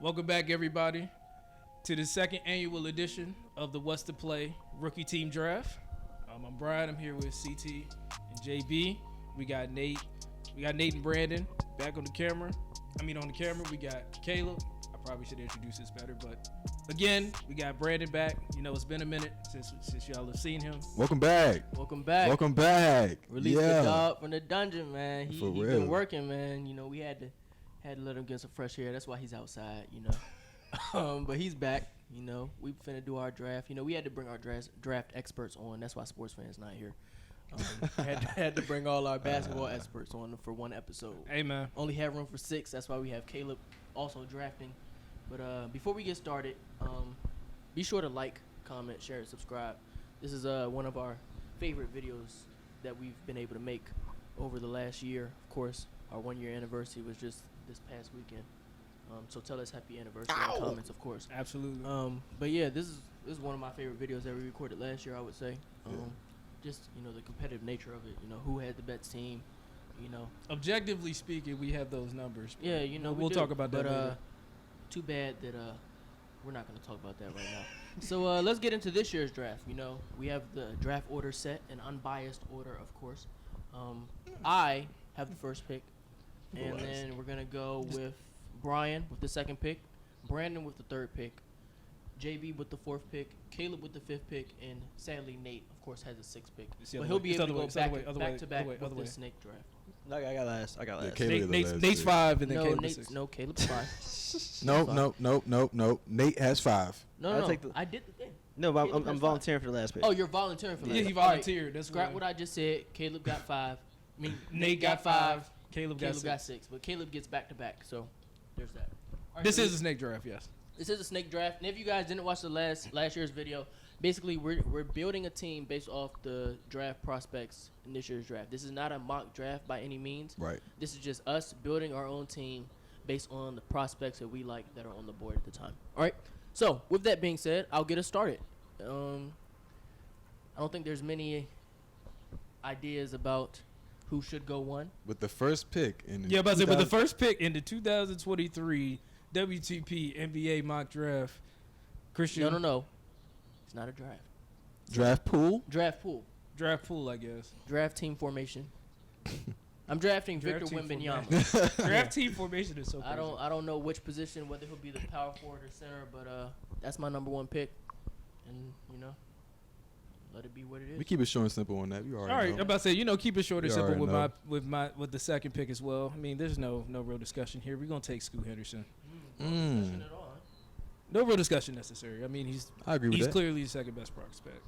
Welcome back, everybody, to the second annual edition of the What's to Play Rookie Team Draft. I'm Brian. I'm here with CT and JB. We got Nate. We got Nate and Brandon back on the camera. On the camera, we got Caleb. I probably should introduce this better, but again, we got Brandon back. You know, it's been a minute since y'all have seen him. Welcome back. Welcome back. Welcome back. Release the dog from the dungeon, man. He been working, man. You know, we had to let him get some fresh air. That's why he's outside, you know. But he's back. You know, we finna do our draft. You know, we had to bring our draft experts on. That's why SportsFan's not here. Had to bring all our basketball experts on for one episode. Hey, man. Only have room for 6. That's why we have Caleb also drafting. But before we get started, be sure to like, comment, share, and subscribe. This is one of our favorite videos that we've been able to make over the last year. Of course, our 1-year anniversary was just this past weekend. So tell us happy anniversary in the comments, of course. Absolutely. But yeah, this is one of my favorite videos that we recorded last year, I would say. Just, you know, the competitive nature of it. You know, who had the best team, you know. Objectively speaking, we have those numbers. Yeah, you know, we'll talk about that later. Too bad that we're not going to talk about that right now. So let's get into this year's draft. You know, we have the draft order set, an unbiased order, of course. I have the first pick, and then we're going to go with Brian with the second pick, Brandon with the third pick, JB with the fourth pick, Caleb with the fifth pick, and sadly Nate, of course, has a sixth pick. But he'll be able to go back to back with the snake draft. No, I got last. Yeah, Nate's 5, and then Caleb's 6. No, Caleb's 5. Nope. Nate has 5. No. I did the thing. No, but I'm volunteering for the last pick. Oh, you're volunteering for the last pick. Yeah, he volunteered. That's scrap what I just said. Caleb got 5. Nate got 5. Caleb got 6. But Caleb gets back to back. So there's that. Right, this is a snake draft, yes. This is a snake draft. And if you guys didn't watch the last year's video, basically we're building a team based off the draft prospects in this year's draft. This is not a mock draft by any means. Right. This is just us building our own team based on the prospects that we like that are on the board at the time. All right. So with that being said, I'll get us started. I don't think there's many ideas about who should go one. With the first pick in with the first pick in the 2023 WTP NBA mock draft, Christian. No. It's not a draft. Draft pool, I guess. Draft team formation. I'm drafting Victor Wembanyama. Draft team formation is so crazy. I don't know which position, whether he'll be the power forward or center, but that's my number 1 pick, and you know, let it be what it is. we keep it short and simple on that. You already All right, know. I'm about to say, keep it short and simple with with the second pick as well. I mean, there's no real discussion here. We're gonna take Scoot Henderson. No discussion at all. Huh? No real discussion necessary. I mean, I agree with he's that. clearly the second best prospect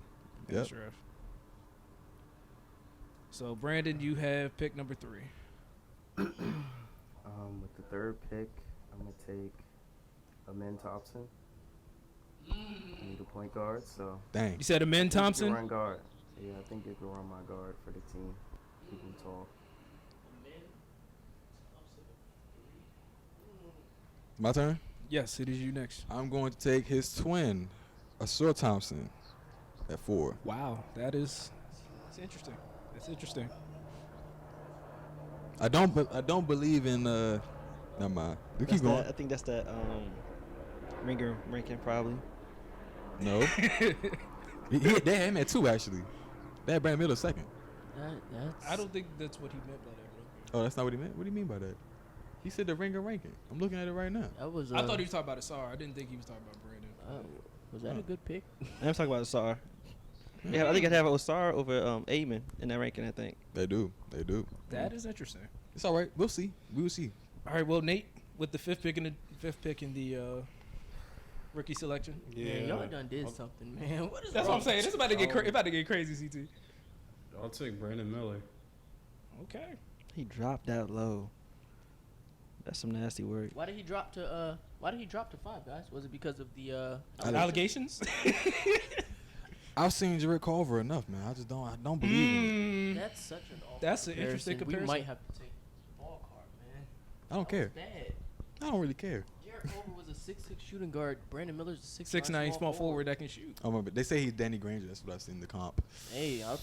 in this draft. So, Brandon, you have pick number 3. With the third pick, I'm going to take Amen Thompson. I need a point guard, so. Dang. You said Amen Thompson? He can run guard. Yeah, I think he can run my guard for the team. Keep him tall. My turn? Yes, it is you next. I'm going to take his twin, Asur Thompson, at 4. Wow, that's interesting. That's interesting. I don't believe in never mind. You keep going. I think that's that ringer ranking probably. No. They had him at 2 actually. They had Brandon Miller second. I don't think that's what he meant by that. Oh, that's not what he meant? What do you mean by that? He said the ringer ranking. I'm looking at it right now. That was. I thought he was talking about Asar. I didn't think he was talking about Brandon. Was that a good pick? I'm talking about Osar. Yeah, I think I'd have Osar over Amen in that ranking. I think They do. That is interesting. It's all right. We'll see. We will see. All right. Well, Nate with the fifth pick in the rookie selection. Yeah, y'all done did something, man. What is That's wrong? what I'm saying. It's about to get crazy, CT. I'll take Brandon Miller. Okay. he dropped that low. That's some nasty work. Why did he drop to 5, guys? Was it because of the allegations? I've seen Jarrett Culver enough, man. I don't believe him. That's such an awful That's an interesting comparison. We might have to take the ball card, man. I don't care. Bad. I don't really care. Jarrett Culver was a 6'6" shooting guard. Brandon Miller's a 6'9" small forward that can shoot. Oh, but they say he's Danny Granger. That's what I've seen in the comp. Hey, I'll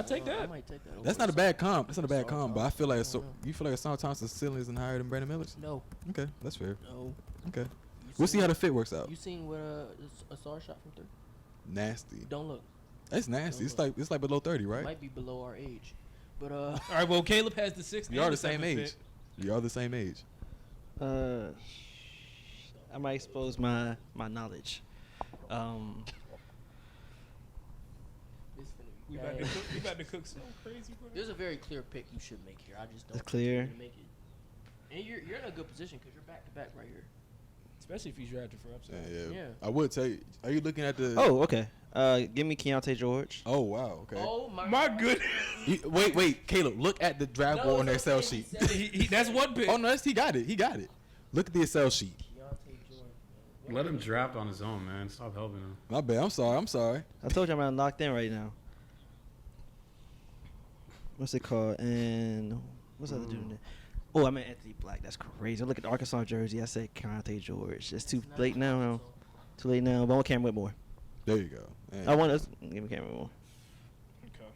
take that. I might take that. That's not a bad comp. That's not a bad comp. But I feel like you feel like Asar Thompson's ceiling isn't higher than Brandon Miller's. No. Okay, that's fair. No. Okay. You We'll see how the fit works out. You seen what a star shot from 3? Nasty. Don't look. That's nasty. It's like below 30, right? Might be below our age, but All right. Well, Caleb has the 6th. We are the same age. We are the same age. I might expose my knowledge. It's finna be We bad. about to cook. We about to cook so crazy, bro. There's a very clear pick you should make here. I just don't. It's clear. think you Make it. And you're in a good position because you're back to back right here. Especially if he's drafted for upside. Yeah. I would tell you. Are you looking at the? Oh, okay. Give me Keontae George. Oh wow. Okay. Oh My goodness. Wait, Caleb. Look at the draft board on the Excel sheet. That's one pick. Oh no, he got it. He got it. Look at the Excel sheet. Let him draft on his own, man. Stop helping him. My bad. I'm sorry. I told you I'm locked in right now. What's it called? And what's the other dude in there? Oh, I meant Anthony Black. That's crazy. I look at the Arkansas jersey. I said Keontae George. It's too late now. No. Too late now. But I want Cam Whitmore. There you go. Man. I want us. Give me Cam Whitmore.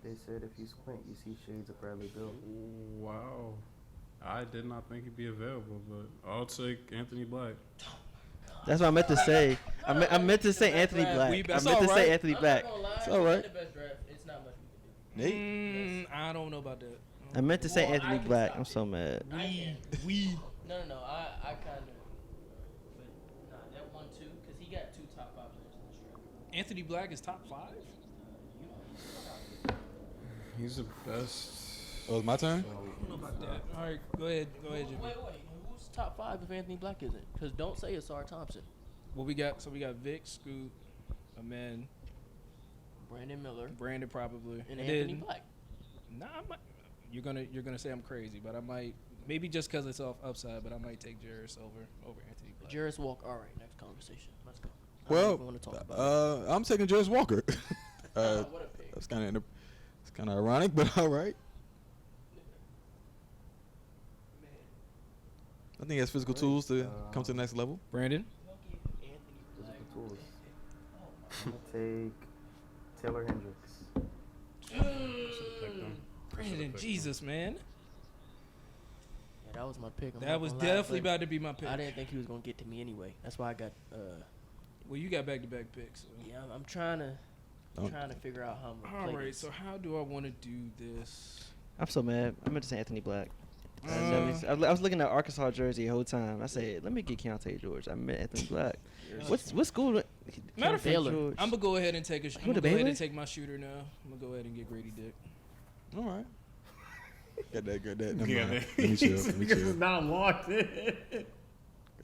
They said if you squint, you see shades of Bradley Bill. Wow. I did not think he'd be available, but I'll take Anthony Black. That's what I meant to say. I meant to say Anthony Black. I meant to say Anthony Black. It's all right. It's not much we can do. Nate. I don't know about that. I meant to say Well, Anthony I can Black. stop I'm it. so mad. No. I kind of. But nah, that 1-2 because he got 2 top 5 players in this draft. Anthony Black is top 5. He's the best. Oh, it's my turn. I don't know about that. All right, go ahead, Jimmy. Wait. Who's top 5 if Anthony Black isn't? Because don't say it's R. Thompson. What we got? So we got Vic, Scoot, Amen, Brandon Miller, Brandon probably, and Anthony then, Black. Nah, you're gonna say I'm crazy, but I might maybe just because it's off upside, but I might take Jarris over Anthony Black. Jarris Walker. All right, next conversation. Let's go. I don't even wanna talk about it. I'm taking Jarris Walker. What a pick. That's kind of ironic, but all right. I think he has physical tools to come to the next level. Brandon. Physical tools. I'm gonna take Taylor Hendricks. Brandon, Jesus, man. Yeah, that was my pick. I'm That not was gonna lie, definitely but about to be my pick. I didn't think he was gonna get to me anyway. That's why I got. Well, you got back-to-back picks. So. Yeah, I'm trying to figure out how I'm gonna All play right, this. so how do I want to do this? I'm so mad. I meant to say Anthony Black. Uh, I was looking at Arkansas jersey the whole time. I said, let me get Keontae George. I meant Anthony Black. what school? Matter of fact, Baylor. I'm gonna go ahead and take went I'm to gonna go ahead Baylor? and take my shooter now. I'm gonna go ahead and get Grady Dick. All right. Got that. Never Yeah, mind. Let me chill. Not locked in. Got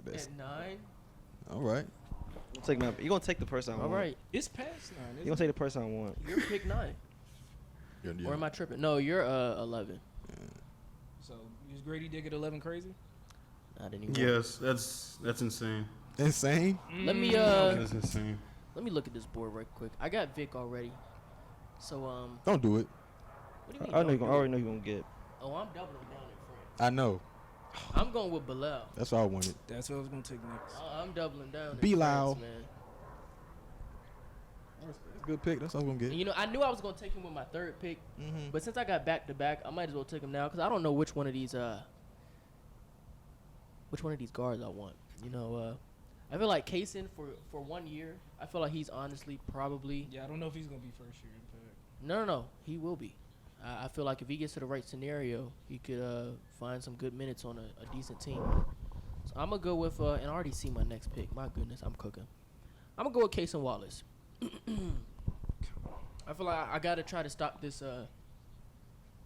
that. At 9. All right. You're gonna take the person I want. All right, It's past 9. You're Isn't gonna take the person I want. you're pick 9. Or am I tripping? No, you're 11. it? So is Grady Dick at 11 crazy? I didn't even. Yes, that's insane. Insane. Let me That's insane. let me look at this board right quick. I got Vic already. So Don't do it. what do you mean? I don't do already it? know you're gonna get. Oh, I'm doubling down in front. I know. I'm going with Bilal. That's what I wanted. That's what I was gonna take next. I'm doubling down. in Bilal. France, man. That's a good pick. That's all I'm gonna And, get. you know, I knew I was gonna take him with my 3rd pick, Mm-hmm. but since I got back to back, I might as well take him now because I don't know which one of these guards I want. You know, I feel like Kaysen for 1 year. I feel like he's honestly probably Yeah, I don't know if he's gonna be first year impact. no. He will be. I feel like if he gets to the right scenario, he could find some good minutes on a decent team. So I'm gonna go with and I already see my next pick. My goodness, I'm cooking. I'm gonna go with Kaysen Wallace. I feel like I gotta try to stop this.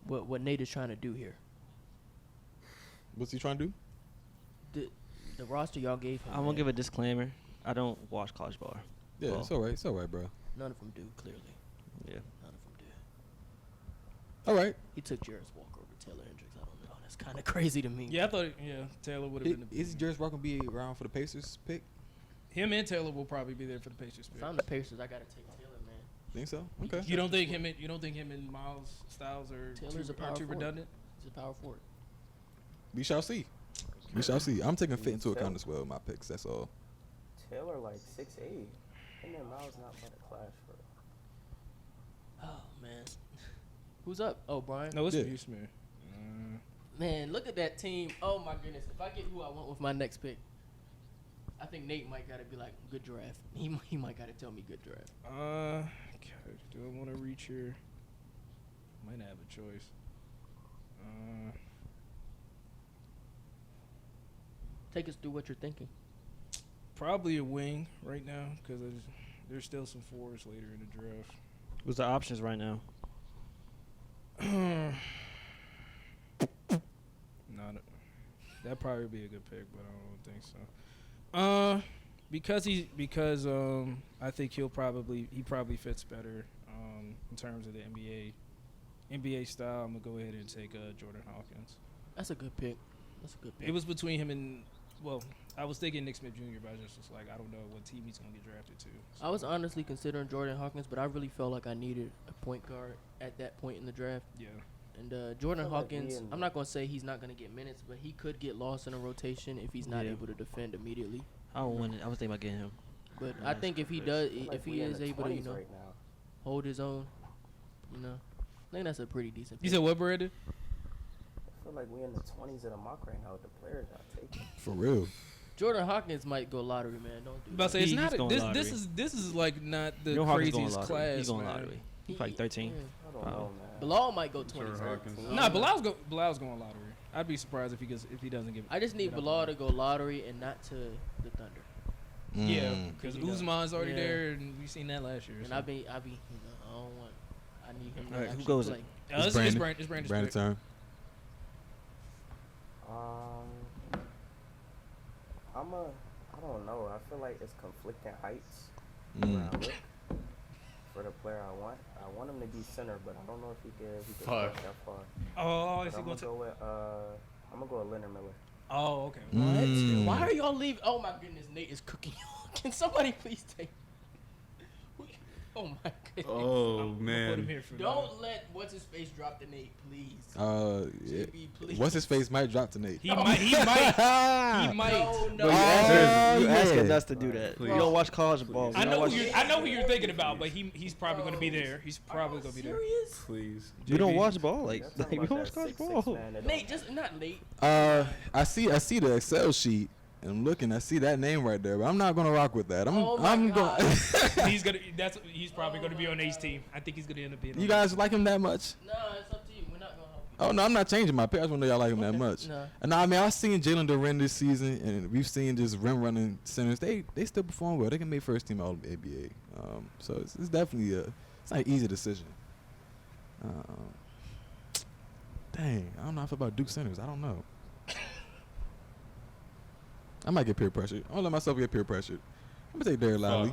What Nate is trying to do here. What's he trying to do? The roster y'all gave him. I'm gonna give a disclaimer. I don't watch college ball. Yeah, Well, it's all right. It's all right, bro. None of them do, clearly. Yeah. None of them do. All right. He took Jarris Walker over Taylor Hendricks. I don't know. That's kind of crazy to me. Yeah, I thought Taylor would have been. Is Jarris Walker gonna be around for the Pacers pick? Him and Taylor will probably be there for the Pacers pick. If I'm the Pacers, I gotta take Taylor, man. Think so? Okay. You don't think him and Miles Styles are Taylor's too, a power are too forward. redundant? He's a power forward. We shall see. We shall see. I'm taking fit into account as well. My picks. That's all. Taylor like 6'8". And then Miles not about to clash for. Oh man. Who's up? Oh, Brian. No, it's Yeah. you, Smith. Man, look at that team. Oh my goodness. If I get who I want with my next pick, I think Nate might gotta be like, good draft. He might gotta tell me good draft. God, do I want to reach here? Might not have a choice. Take us through what you're thinking. Probably a wing right now because there's still some fours later in the draft. What's the options right now? That'd probably be a good pick, but I don't think so. Because I think he probably fits better in terms of the NBA style. I'm gonna go ahead and take Jordan Hawkins. That's a good pick. It was between him and I was thinking Nick Smith Jr., but I just was like, I don't know what team he's gonna get drafted to. So. I was honestly considering Jordan Hawkins, but I really felt like I needed a point guard at that point in the draft. Yeah. And Jordan feel like Hawkins, I'm not gonna say he's not gonna get minutes, but he could get lost in a rotation if he's not able to defend immediately. I don't want it. I was thinking about getting him. But Yeah, I think if he does, Like if he we in is the able to, 20s right now. hold his own, I think that's a pretty decent pick. You said what, Brandon? I feel like we in the 20s of the mock right now with the players not taking. For real. Jordan Hawkins might go lottery, man. Don't do But I that. say it's He's not. going This lottery. is like not the Jordan Hawkins going craziest lottery. class. He's going man. lottery. He's like 13. I don't know, man. Bilal might go Jordan 20. Hawkins. Nah, Bilal's going lottery. I'd be surprised if he doesn't get. I just need get up Bilal there. to go lottery and not to the Thunder. Yeah, Mm. because He does. Usman's already Yeah. there, and we seen that last year. And so. I don't want. I need him to Alright, who actually goes play. it? It's Brandon's Brandon pick. turn. I don't know. I feel like it's conflicting heights when I look for the player I want. I want him to be center, but I don't know if he could Fuck. push that far. Oh, But is he I'm going gonna to? go with I'm gonna go with Leonard Miller. Oh, okay. What? Mm. Why are y'all leaving? Oh my goodness, Nate is cooking. Can somebody please take? Oh my goodness. Oh Put him man. here for Don't let what's his face drop to Nate, please. Yeah. JB, please. What's his face might drop tonight. He might. He might. No. You yeah. asking us to do that. Please. You don't watch college ball. I You don't know watch- who you're thinking about, but he's probably going to be there. He's probably going to be there. Serious? Please. We don't JB. watch ball like That's we talking don't about watch that college 6'6" ball. man that Nate, just not Nate. I see the Excel sheet. And I'm looking. I see that name right there, but I'm not gonna rock with that. Oh my God. He's probably going to be on Nate's team. I think he's going to end up being. You guys like him that much? No, it's up to you. We're not gonna help you. Oh no, I'm not changing my pick. I just want to know y'all like him that much. No. And I mean, I've seen Jalen Duren this season, and we've seen just rim running centers. They still perform well. They can make first team All ABA. So it's definitely it's not an easy decision. Dang, I don't know if about Duke centers. I don't know. I might get peer pressured. I'm gonna let myself get peer pressured. I'm gonna take Derrick Lively.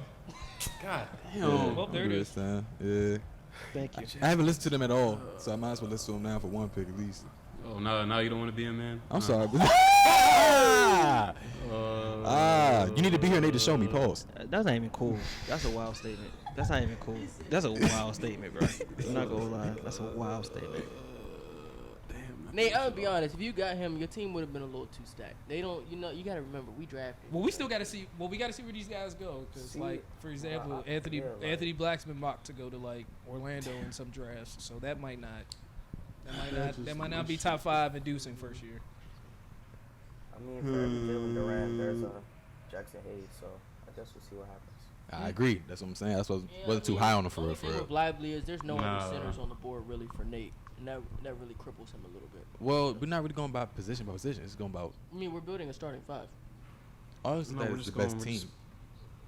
God. Well, there it is. Yeah. Thank you. I haven't listened to them at all, so I might as well listen to them now for one pick at least. Oh, now you don't want to be a man? I'm sorry. But Uh, you need to be here, Nate, to show me. Pause. That's not even cool. That's a wild statement. That's not even cool. That's a wild statement, bro. I'm not gonna lie. That's a wild statement. Nate, I'll be honest. If you got him, your team would have been a little too stacked. They don't. You gotta remember, we drafted. Well, we still got to see. Well, we got to see where these guys go. Because, See, like, for example, yeah, like- Anthony Black's been mocked to go to like Orlando in some drafts, so that might not. That might not be top 5 inducing first year. I mean, for every Jalen Durant, there's a Jackson Hayes, so I guess we'll see what happens. I agree. That's what I'm saying. That's what Yeah, wasn't I too mean, high on him for only real. For thing real. with Lively is there's no Nah. other centers on the board really for Nate, and that really cripples him a little bit. Well, we're not really going by position by position. It's going about I mean, we're building a starting 5. ours. No, That we're is the just best going- we're team. just-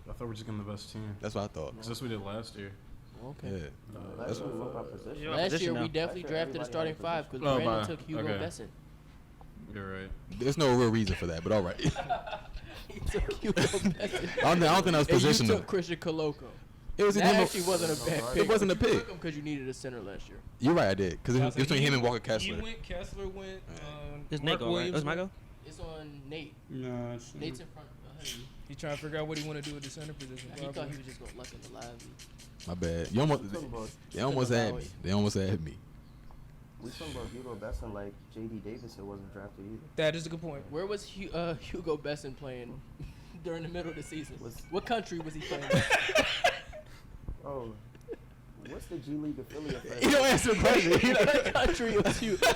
I thought we were just getting the best team. That's what I thought. It's just we did last year. Okay. Yeah. That's That's what about position. Yeah. Last position year now. we definitely Last year, drafted a everybody starting had a 5 because Oh, Brandon bye. took Hugo Okay. Besson. You're right. There's no real reason for that, but all right. He took Hugo Besson. I don't think that was And you positional. took Christian Coloco. It was in That him. actually wasn't a bad pick. It wasn't a but you pick. took him because you needed a center last year. You're right, I did. Because it was between him and Walker Kessler. He went. Kessler went. It's Mark Nate go, right? Williams That's my went. go? It's on Nate. No, Nate's in front. Ahead of you. He's trying to figure out what he want to do with the center position. He thought probably. he was just going to luck in the Lively. My bad. You almost, We talking about, they almost had me. They almost had me. we talking about Hugo Besson like J.D. Davidson wasn't drafted either. That is a good point. Where was Hugo Besson playing during the middle of the season? Was- What country was he playing? Oh, what's the G League affiliate? for You don't answer the question. What country was Hugo?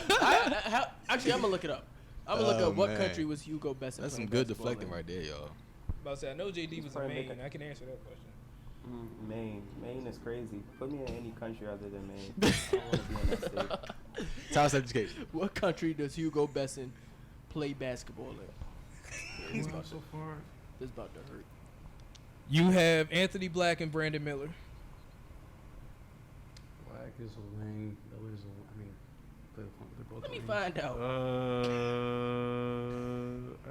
Actually, I'm gonna look it up. I'm gonna look Oh, up what man. country was Hugo Besson. That's some playing good basketball deflecting in. right there, y'all. About to say, I know JD He's was a probably Maine. making- I can answer that question. Maine is crazy. Put me in any country other than Maine. I don't want to be in that state. Toss education. What country does Hugo Besson play basketball in? This about, so far. this about to hurt. You have Anthony Black and Brandon Miller. Black is a wing. Miller is a. I mean, they're both. Let me wings. find out.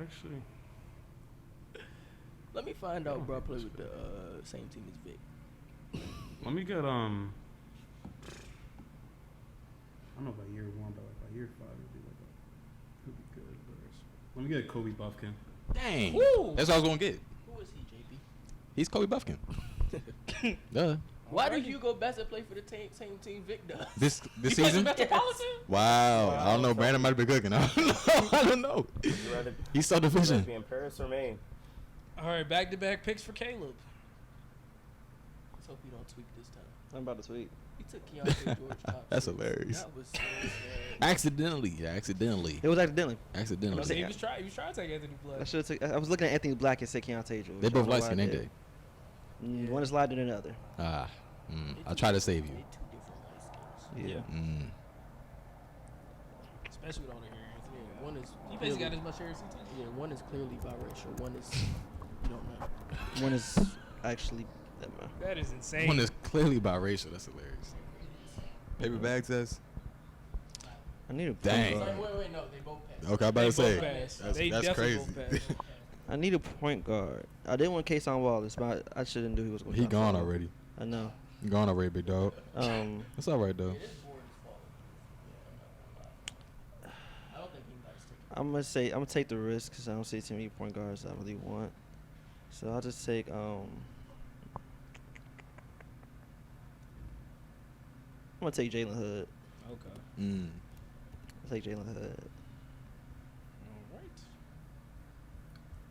Actually, Let me find out, bro. I play with the same team as Vic. let me get I don't know about year 1, but like by year 5 it'd be like could be good. But let me get Kobe Buffkin. Dang. Woo! That's what I was gonna get. Who is he, JB? He's Kobe Buffkin. Duh. Why do Hugo Besson play for the same team Vic does? This He plays season? for Metropolitan? Wow. I don't know. Brandon might be cooking. I don't know. You rather He's so deficient. be in Paris or Maine? All right, back-to-back picks for Caleb. Let's hope you don't tweak this time. I'm about to tweet. He took Keontae George top. That's six. hilarious. That was so sad. Accidentally. It was accidentally. I Accidentally. say he was trying to take Anthony Black. I was looking at Anthony Black and said Keontae George. They I both don't know light why I skinned, ain't did. they? One is lighter than the other. Ah. They I two try to different- save you. they two different light skins. Yeah. Especially with all the hair. Anthony. Yeah, one is He basically got clearly- as much hair as he takes. Yeah, one is clearly biracial. One is you don't know. One is actually. That is insane. One is clearly biracial. That's hilarious. Paper bag test. I need a point Dang. guard. Wait, no, they both passed. Okay, I'm about They to say. both passed. That's, They that's definitely crazy. both passed. I need a point guard. I didn't want Kason Wallace, but I shouldn't do. He was going. He gone already. I know. He gone already, big dog. It's That's all right, though. This board is falling. Yeah, I don't think anybody's taking. I'm gonna take the risk because I don't see too many point guards I really want. So I'll just take I'm gonna take Jalen Hood. Okay. I'll take Jalen Hood. All right.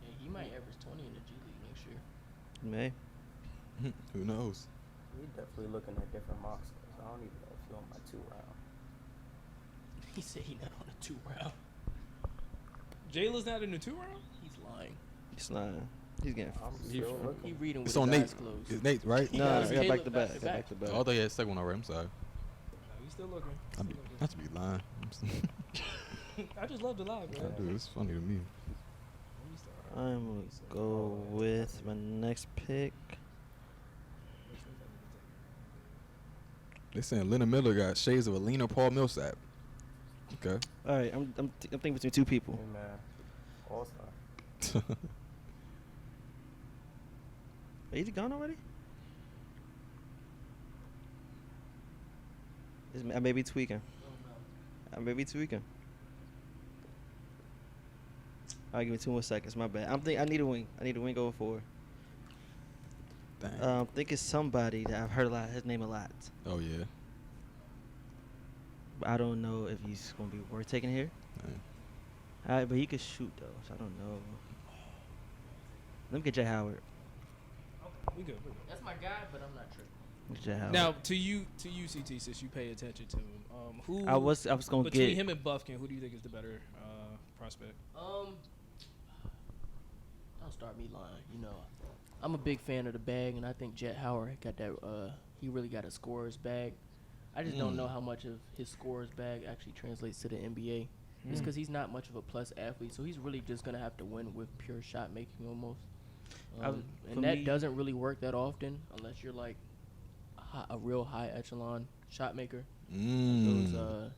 Yeah, he might average 20 in the G League next year. May. Who knows? We're definitely looking at different mocks. 'Cause I don't even know if you're on my 2 round. He said he not on a 2 round. Jalen's not in the 2 round? He's lying. He's not. He's getting. I'm He still from- looking. He reading with It's his on eyes Nate. closed. It's Nate, right? He No, got I his got Caleb back to back. back to Back back. to back. Oh, I thought he had second one already. I'm sorry. No, he's still looking. I be, not to be lying. I just love the live, I man. do. It's funny to me. I'm gonna go with my next pick. They saying Leonard Miller got shades of Alina Paul Millsap. Okay. All right, I'm thinking between two people. Hey man, All Star. Is he gone already? I may be tweaking. I may be tweaking. All right, give me 2 more seconds. My bad. I need a wing. I need a wing over 4. Dang. I'm thinking somebody that I've heard a lot. His name a lot. Oh yeah. But I don't know if he's gonna be worth taking here. Dang. All right, but he could shoot though, so I don't know. Let me get Jay Howard. We good. That's my guy, but I'm not sure. Get Jay Howard. Now, to you, CT, since you pay attention to him, who I was gonna between get him and Buffkin, who do you think is the better prospect? Don't start me lying. You know, I'm a big fan of the bag, and I think Jet Howard got that. He really got a scorer's bag. I just don't know how much of his scorer's bag actually translates to the NBA. It's because he's not much of a plus athlete, so he's really just gonna have to win with pure shot making almost. for And that me- doesn't really work that often unless you're like a real high echelon shot maker. Those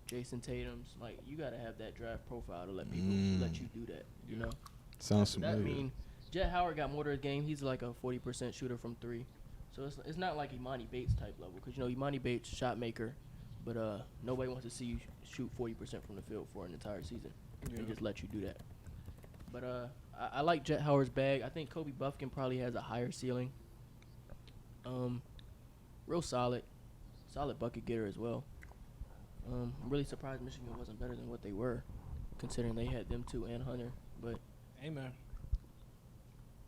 Jason Tatum's, like you gotta have that draft profile to let people let you do that. You know. Sounds That familiar. mean, Jet Howard got more to his game. He's like a 40% shooter from 3. So it's not like Imani Bates type level. Because, you know, Imani Bates, shot maker. But nobody wants to see you shoot 40% from the field for an entire season. They just let you do that. But I like Jet Howard's bag. I think Kobe Buffkin probably has a higher ceiling. Real solid. Solid bucket getter as well. I'm really surprised Michigan wasn't better than what they were, considering they had them 2 and Hunter. But Amen.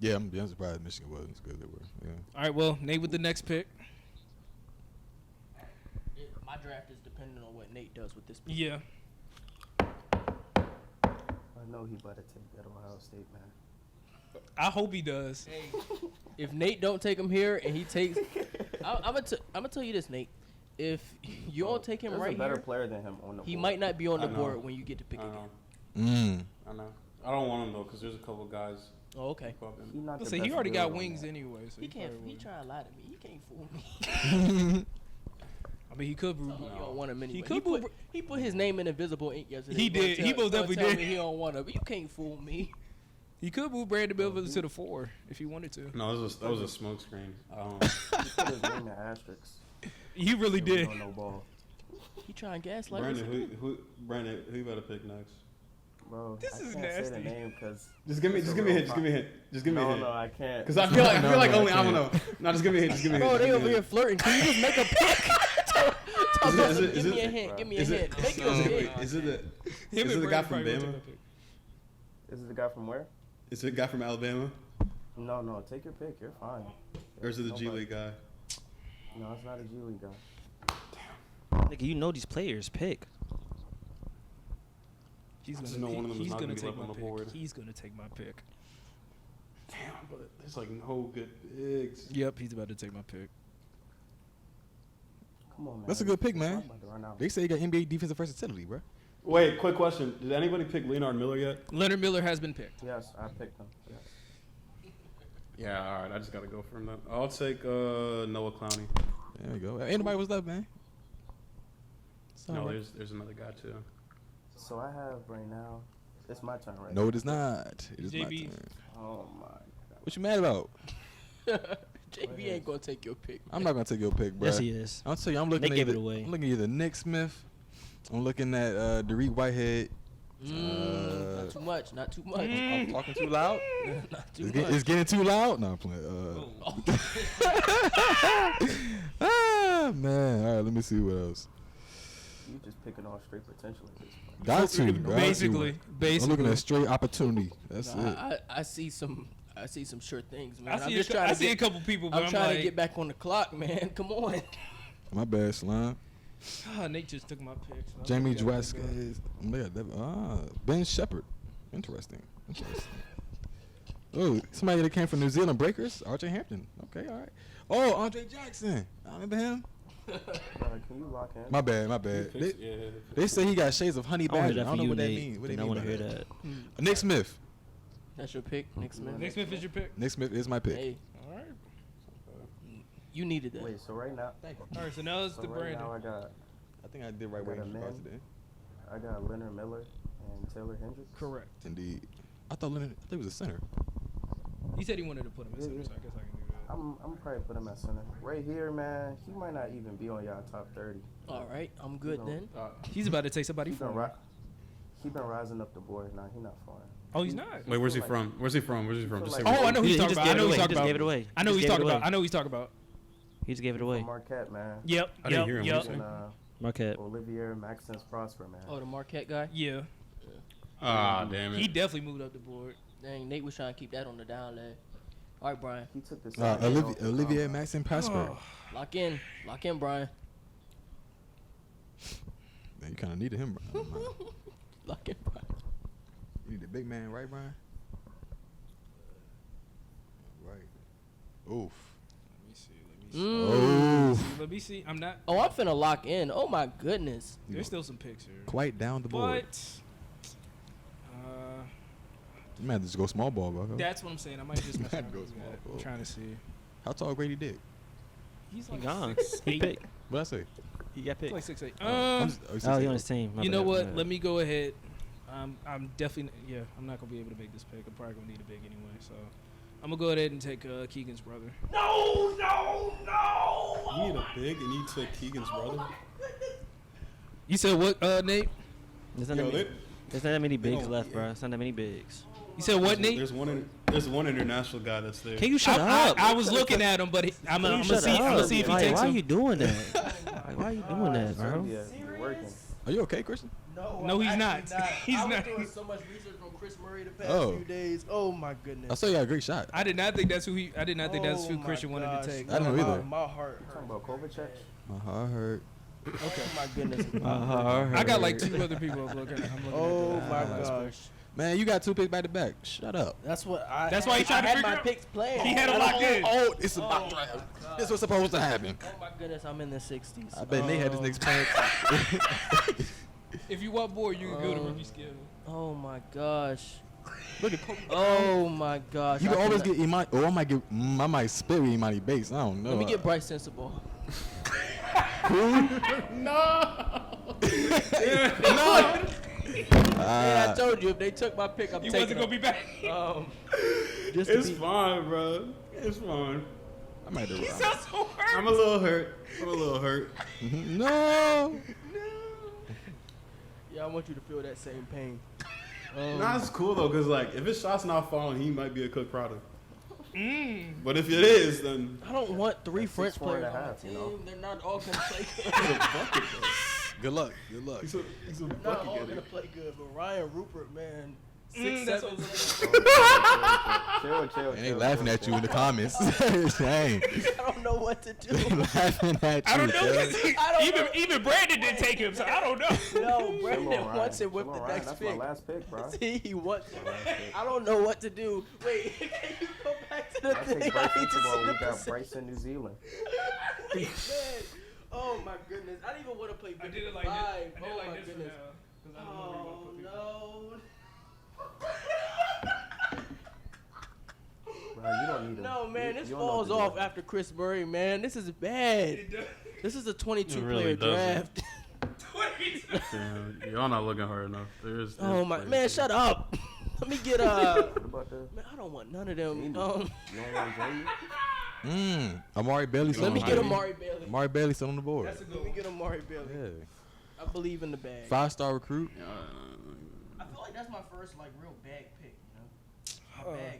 Yeah, I'm surprised Michigan wasn't as good as they were. Yeah. All right, well, Nate with the next pick. my draft is dependent on what Nate does with this pick. Yeah. I know he about to take that Ohio State man. I hope he does. Hey, if Nate don't take him here and he takes, I'm gonna tell you this, Nate. If you don't take him There's right a better here, player than him on the he board. might not be on the I know. board when you get to pick I again. know. Mm. I know. I don't want him though, because there's a couple guys. Oh, okay. above him. He's not the Listen, he best already got build on wings that. anyway, so He can't. probably He wouldn't. trying to lie to me. He can't fool me. I mean, he could. You don't want him anyway. could He put his name in invisible ink yesterday. He did. He most definitely tell did. Me he don't want to, but you can't fool me. He could move Brandon Miller to the 4 if he wanted to. No, that was a smoke screen. He put his name in asterisks. He really So we did. don't know ball. He trying to gaslight Brandon, us. Brandon, who you better pick next? Bro, This I is can't say nasty. the name because Just give me a hint. Just give me a hint. Just give me a hint. No, I can't. Because I feel like No, only I I don't know. No, just give me a hint. Just give me a hint. Bro, they Just over give me a here hint. flirting. Can you just make a pick? Is Give me a it- hint. Give me a Is it? hint. Make Is your it? pick. Is it the? Him Is and it the guy Brandon from probably Bama? gonna take my pick. Is it the guy from where? Is it the guy from Alabama? No, take your pick. You're fine. Or is it the G Nobody- League guy? No, it's not a G League guy. Nigga, you know these players. Pick. He's I just gonna. know one of them is He's not gonna gonna be take left my on the pick. board. He's gonna take my pick. Damn, but there's like no good picks. Yep, he's about to take my pick. Come on, man. That's a good pick, I'm man. about to run out. They say he got NBA defensive versatility, bro. Wait, quick question. Did anybody pick Leonard Miller yet? Leonard Miller has been picked. Yes, I picked him. Yes. Yeah, all right. I just got to go for him then. I'll take Noah Clowney. There we go. Anybody was left, man? It's all No, right. there's another guy too. So I have right now. It's my turn, right? No, it is not. It is my JB. turn. Oh my god. What you mad about? JB ain't gonna take your pick. I'm not gonna take your pick, bro. Yes, he is. I'll tell you, I'm looking They at gave it either- away. I'm looking at either Nick Smith. I'm looking at Derek Whitehead. Not too much. Not too much. I'm talking too loud. Not too It's, much. it's getting too loud. No, I'm playing. Ah, man. All right, let me see what else. You just picking on straight potential at this point. Got to. got Basically, to. basically. I'm looking at straight opportunity. That's it. I see some sure things, man. I I'm see, just trying to a get. couple people, but I'm I'm trying like, to get back on the clock, man. Come on. My bad, Slime. Nate just took my pick. So Jamie I think I gotta go. Dwasquez. Ben Shepard. Interesting. Oh, somebody that came from New Zealand Breakers. RJ Hampton. Okay, all right. Oh, Andre Jackson. I remember him. Can you lock in? My bad. They, Yeah. they say he got shades of honey I want to badger. hear I that don't for know you, what that Nate. means. What they I mean want by to hear that. that. Nick Smith. That's your pick, Nick Smith. Nick Smith is your pick. Nick Smith is my pick. Hey, All right. you needed that. Wait, so right now, All right. So now it's so the right Brandon. now I think I did right Got way a man. today. I got Leonard Miller and Taylor Hendricks. Correct. Indeed. I thought he was a center. He said he wanted to put him in Yeah, center, yeah. so I guess I can do that. I'm probably put him at center. Right here, man. He might not even be on y'all top 30. All right, I'm good No. then. He's about to take somebody He been, from. he been rising up the board. Nah, he not far. Oh, he's not. Wait, where's he from? Where's he from? Where's he from? Just say like- Oh, I know who He he's talking just about. gave I know it he's away. He talking just gave about. it away. I know He he's just gave talking it about. away. I know he's talking about. He just gave it away. Marquette, man. Yep. I didn't Yep. hear him. Yep. What'd you And, say? Marquette. Olivier Maxence Prosper, man. Oh, the Marquette guy. Yeah. Ah, damn He it. definitely moved up the board. Dang, Nate was trying to keep that on the down leg. All right, Brian, He took this. Olivier Maxim Pasper. Oh. lock in, Brian, Man, you kind of needed him, bro. lock in, Brian. You need a big man, right, Brian? Right. Oof. Let me see. Oh. Let me see. I'm not. Oh, I'm finna lock in. Oh my goodness. There's still some picks here. Quite down the board. But You might just go small ball, bro. that's what I'm saying. I might just mess Might around go with small that. ball. I'm trying to see. How tall Grady Dick? He's He like gone. 6'8". He picked. What'd I say? He got He's picked. like 6'8". I'm just- Oh, he 6'8". on his team. My You know bad, what? my bad. Let me go ahead. I'm definitely I'm not gonna be able to make this pick. I'm probably gonna need a big anyway. So I'm gonna go ahead and take Keegan's brother. You need a big and you took Keegan's brother? You said what, Nate? There's not, Yo, that many, they- there's not that many bigs don't- left, bro. There's not that many bigs. You said what, Nate? There's one international guy that's there. Can you shut I up? was looking at him, but I'm Can gonna you shut see. I'm up? gonna see if he Like, takes why are him. you doing that? Like, why are you doing that, bro? Serbia, you're working. Are you okay, Christian? No, he's not. He's not. so much research on Chris Murray the past Oh. days. Oh my I goodness. saw you got a great shot. I did not think that's who he. I did not think that's who my Christian wanted gosh. to take. I don't know either. My heart Talking about Kovacic. My heart hurt. Okay. Oh my goodness. I got like two other people I'm looking at. Oh the my last gosh. pick. Man, you got 2 picks back to back. Shut up. That's what I. That's why he tried to had figure my out. picks playing. He had it locked in. Oh, it's a Oh, mock my draft. God. This was supposed to happen. Oh my goodness, I'm in the 60s. I bet Nate had this next chance. If you want more, you can go to rookie skill. Oh my gosh. Look at Kobe. Oh my gosh. You I can always cannot- get Imani. Or I might spit with Imani Bates. I don't know. Let me get Bryce Sensabaugh. Man, I told you if they took my pick, I'm He taking wasn't gonna be back. Just to It's be, fine, bro. It's fine. I might have. He sounds so hurt. I'm a little hurt. No. yeah, I want you to feel that same pain. Nah, it's cool though, cause like if his shot's not falling, he might be a cooked product. Mm. But if it is, then I don't want 3 That's French 6'4" players and a on half, the you team. know? They're not all gonna play good. he's a bucket though. Good luck. Good luck. He's a They're not bucket all getter. gonna play good, but Ryan Rupert, man, That's 6'7". Chill. And they laughing at you in the comments. Dang. I don't know what to They do. laughing at you. I don't know. cuz. 'Cause I don't know. even Brandon didn't take him, so I don't know. No, Brandon wants it with the next That's pick. my last pick, bro. See, he wants it. Last pick. I don't know what to do. Wait, can you go back to the I thing? take I Bryce need to Sensabaugh. see We the got position. Bryce in New Zealand. Man, oh my goodness. I didn't even want to play I Big did it like this. Five. I did it Oh like my this for goodness. now. 'Cause I don't know where you're Oh gonna put no. Bro, you don't need him. No, man, You this don't know falls what to off do. after Chris Murray, man. This is bad. It does. This is a 22 It really player doesn't. draft. 22. Damn, y'all not looking hard enough. There's Oh my man, shut up. Let me get What about the? man, I don't want none of them. You don't want Jamie? Amari Bailey. Let me Oh, get Jaime. Amari Bailey. Amari Bailey still on the board. That's a good Let me one. get Amari Bailey. Yeah. I believe in the bag. 5-star recruit. I feel like that's my first like real bag pick, you know. Oh. My bag.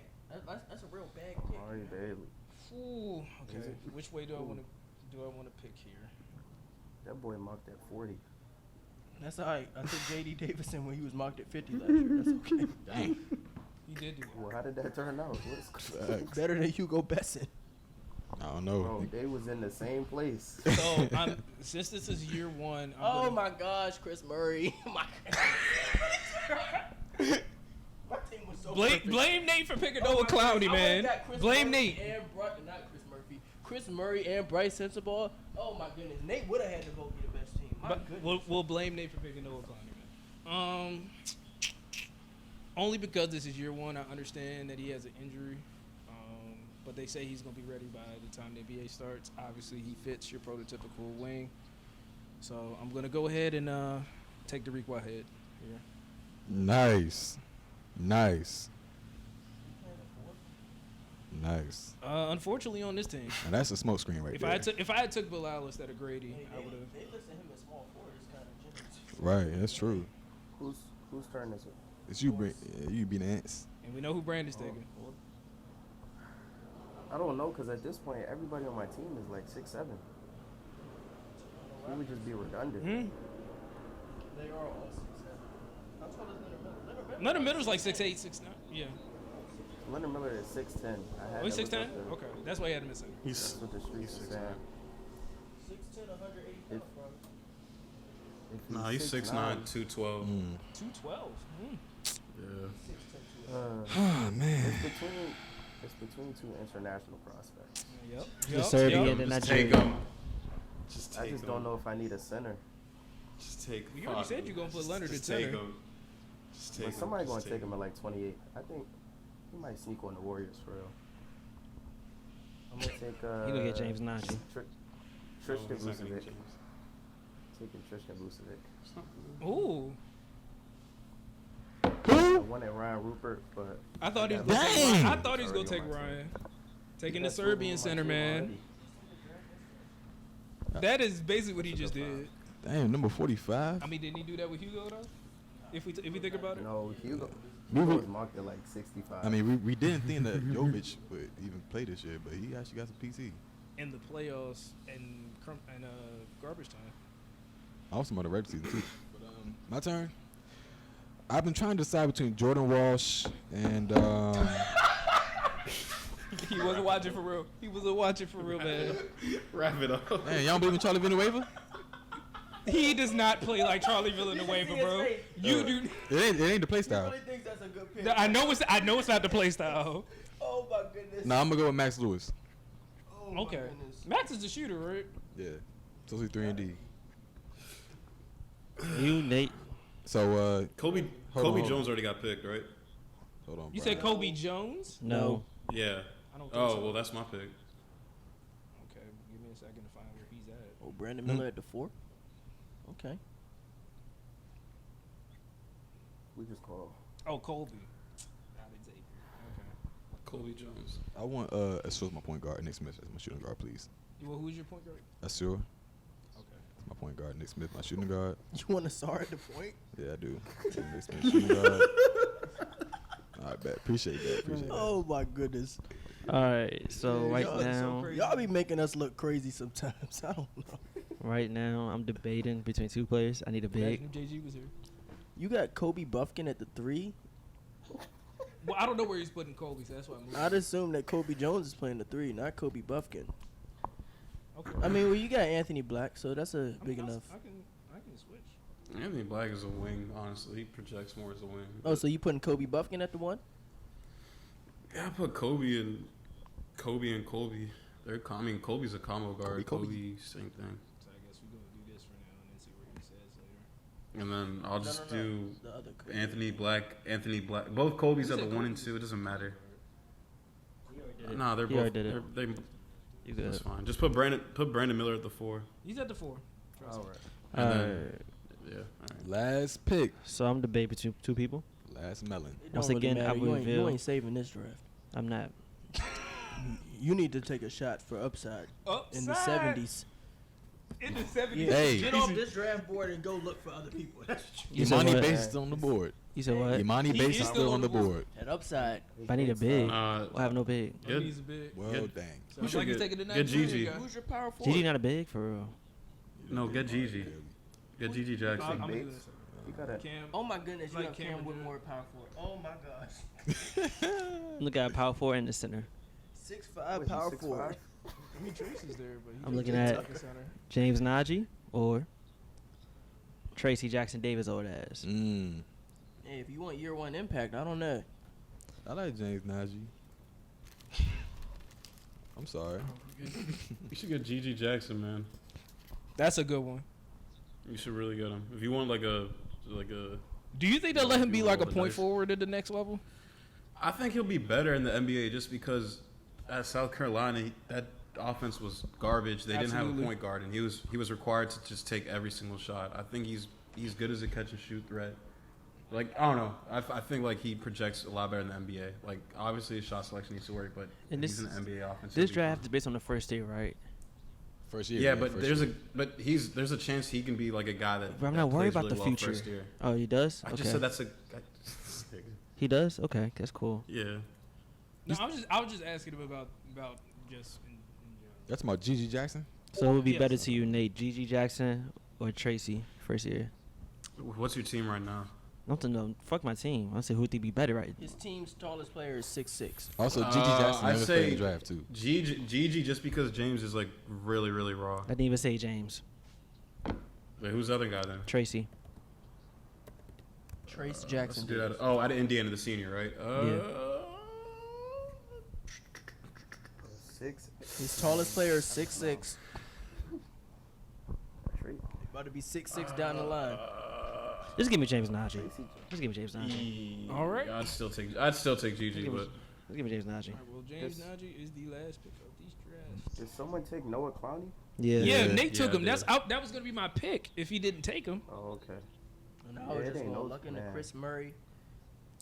That's a real bag pick. Amari Bailey. Ooh, okay. Is it? Which way do I Ooh. want to pick here? That boy mocked at 40. That's all right. I took J.D. Davison when he was mocked at 50 last year. That's okay. Dang. He did do Well, well. how did that turn out? What's Better than Hugo Besson. I don't know. Bro, they was in the same place. So since this is year one, Oh my gosh, Chris Murray. my team was so perfect. blame Nate for picking Oh Noah my goodness, Clowney, I man. would've got Chris Blame Murray Nate. And not Chris Murphy. Chris Murray and Bryce Sensabaugh. Oh my goodness, Nate would have had to vote me the best team. My But goodness. we'll blame Nate for picking Noah Clowney, man. Only because this is year one, I understand that he has an injury. But they say he's gonna be ready by the time the NBA starts. Obviously, he fits your prototypical wing. So I'm gonna go ahead and take Derek Whitehead here. Nice. Unfortunately, on this team, And that's a smoke screen right if there. I had took Bilal instead of Grady, I would have. They listed him as small forward. It's kind of generous. Right, that's true. Whose turn is it? It's you, you be the ants. And we know who Brandon's taking. Well, I don't know, because at this point, everybody on my team is like 6'7". He would just be redundant. Hmm? They are all 6'7". How tall is Leonard Miller? Leonard Miller's like 6'8", 6'9". Yeah. Leonard Miller is 6'10". I had Oh, he's to look 6'10"? up the- Okay, that's why he had him missing. That's what the streets are saying. 6'10", 180 If- pounds, bro. If Nah, he's 6'9", 212. 212. Yeah. Oh man. It's between two international prospects. Yep. The Serbian Yep. and Just Nigerian. take him. Just I take just him. don't know if I need a center. Just take. You already said you're gonna put Leonard at Just take center. him. Just take But him. somebody Just going to take him at like 28. I think he might sneak on the Warriors for real. I'm going to take He gonna get James Najee. Tristan No, he's not gonna Vucevic. get James. Taking Tristan Vucevic. Ooh. I wanted Ryan Rupert, but I thought he was got gonna take Dang. Ryan. I thought he was gonna Already take on my team. Ryan. Taking He the got two of them Serbian on my center, team man. already. That is basically what he just did. Damn, number 45. I mean, didn't he do that with Hugo though? If we think about it. No, Hugo. We Hugo were- was marked at like 65. I mean, we didn't think that Jovic would even play this year, but he actually got some PC. In the playoffs and garbage time. I was about the regular season too. But my turn. I've been trying to decide between Jordan Walsh and He wasn't watching for real. He wasn't watching for real, man. Wrap it up. man, y'all don't believe in Charlie Villanueva? He does not play like Charlie Villanueva, bro. You do. It ain't the play style. thinks that's a good pick. I know it's not the play style. Oh my goodness. Nah, I'm gonna go with Max Lewis. Oh my Okay. goodness. Max is the shooter, right? Yeah, so he's 3 and D. You, Nate. So Kobe Hold on. Jones already got picked, right? hold on. You Brian. said Kobe Jones? No. Yeah. I don't think Oh, so. well, that's my pick. Okay, give me a second to find where he's at. Oh, Brandon Miller at the 4. Okay. We just call. Oh, Kobe. Okay. Kobe Jones. I want Assur's my point guard. Nick Smith as my shooting guard, please. Well, who's your point guard? Assure, Okay. my point guard. Nick Smith, my shooting guard. You want to start at the point? Yeah, I do. Nick Smith, shooting guard. All right, bet. Appreciate that. Appreciate that. Oh my goodness. All right. So Man, right y'all is so now, crazy. Y'all be making us look crazy sometimes. I don't know. I'm debating between two players. I need a big. Imagine if JG was here. You got Kobe Buffkin at the 3. Well, I don't know where he's putting Kobe, so that's why I'm moving. I'd assume that Kobe Jones is playing the 3, not Kobe Buffkin. Okay. I mean, well, you got Anthony Black, so that's a big enough. I can switch. Anthony Black is a wing, honestly. He projects more as a wing. Oh, so you putting Kobe Buffkin at the 1? Yeah, I put Kobe and Kobe. I mean, Kobe's a combo guard. Kobe. Kobe, same thing. So I guess we're gonna do this for now and then see what he says later. And then I'll just do The other Kobe. Anthony Black. Both Kobe's at the 1 and 2. It doesn't matter. Nah, they're He both. already did it. They, You that's good? fine. Just put Brandon Miller at the 4. He's at the 4. Trust me. And All then, right. yeah. All right. Last pick. So I'm debating between two people. Last melon. It Once don't really again, I matter. will You reveal- ain't saving this draft. I'm not. You need to take a shot for upside in the 70s. In the 70s. Yeah. Hey. Get off this draft board and go look for other people. That's what You said Imani what? Bates is on the board. You said what? Imani He Bates is is still still on on the the board. board. At upside. If I need a big, Uh, I have no big. Good. He's a big. Well, Good. dang. So We it's should like he's get- taking the get next Gigi. guy. Who's your power forward? GG not a big for real. No, get Gigi. Get Gigi I'm Jackson. gonna do Bates? this. You gotta. Cam. Oh my goodness, you Like have Cam Cameron Whitmore did. power forward. Oh my gosh. Look at power forward in the center. 6'5" What, power he's 6'5"? forward. I mean, Trace is there, but I'm looking at Tucker Center. James Najee or Tracy Jackson Davis old ass. Hey, if you want year 1 impact, I don't know. I like James Najee. I'm sorry. You should get Gigi Jackson, man. That's a good one. You should really get him. If you want like a. Do you think they'll let him be You like a roll the point dice. forward at the next level? I think he'll be better in the NBA just because at South Carolina that offense was garbage. They didn't have Absolutely. a point guard, and he was required to just take every single shot. I think he's good as a catch and shoot threat. Like I don't know. I think like he projects a lot better in the NBA. Like obviously his shot selection needs to work, but And he's this- in the NBA offense. This he'll be draft fine. is based on the first year, right? First year. Yeah, but first there's year. a chance he can be like a guy that. But I'm that not worried plays about the really well future. first year. Oh, he does. I Okay. just said that's a. He does. Okay, that's cool. Yeah. No, I was just asking him about just. In general. That's my Gigi Jackson. So it would be Yes. better to you, Nate, GG Jackson or Tracy first year. What's your team right now? Nothing. No, fuck my team. I say who would be better, right? His team's tallest player is 6'6". Also, Gigi Jackson I'd never say played in the draft too. Gigi just because James is like really really raw. I didn't even say James. Wait, who's the other guy then? Tracy. Trace Let's Jackson. do that. Oh, out of Indiana, the senior, right? Six. His tallest player is 6'6". Trey. About to be 6'6" down the line. Just give me James Najee. Tracy. Just give me James Najee. All right. I'd still take Gigi, Give me- but Just give me James Najee. All right, well, James Yes. Najee is the last pick of these drafts. Did someone take Noah Clowney? Yeah. Yeah, Yeah. Nate took Yeah, him. I That's did. out. That was gonna be my pick if he didn't take him. Oh, okay. And I Yeah, was it just ain't gonna no- look into man. Chris Murray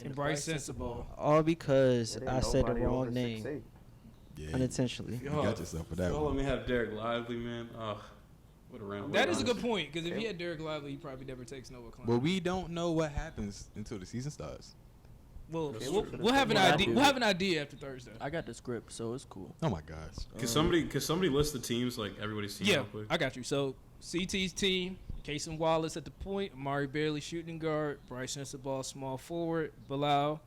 And Bryce Sensabaugh. All because It ain't I said the nobody over wrong name 6'8". Yeah, unintentionally. you got yourself for that oh, let one. me have Derek Lively, man. Oh, what a random. That is a good point because if he had Derek Lively, he probably never takes Noah Klein. But we don't know what happens until the season starts. Well, That's we'll, true. we'll have an Well, I idea. do. We'll have an idea after Thursday. I got the script, so it's cool. Oh my gosh. Could somebody list the teams like everybody's team Yeah, real quick? I got you. So CT's team: Casey Wallace at the point, Amari Bailey shooting guard, Bryce Sensabaugh small forward, Bilal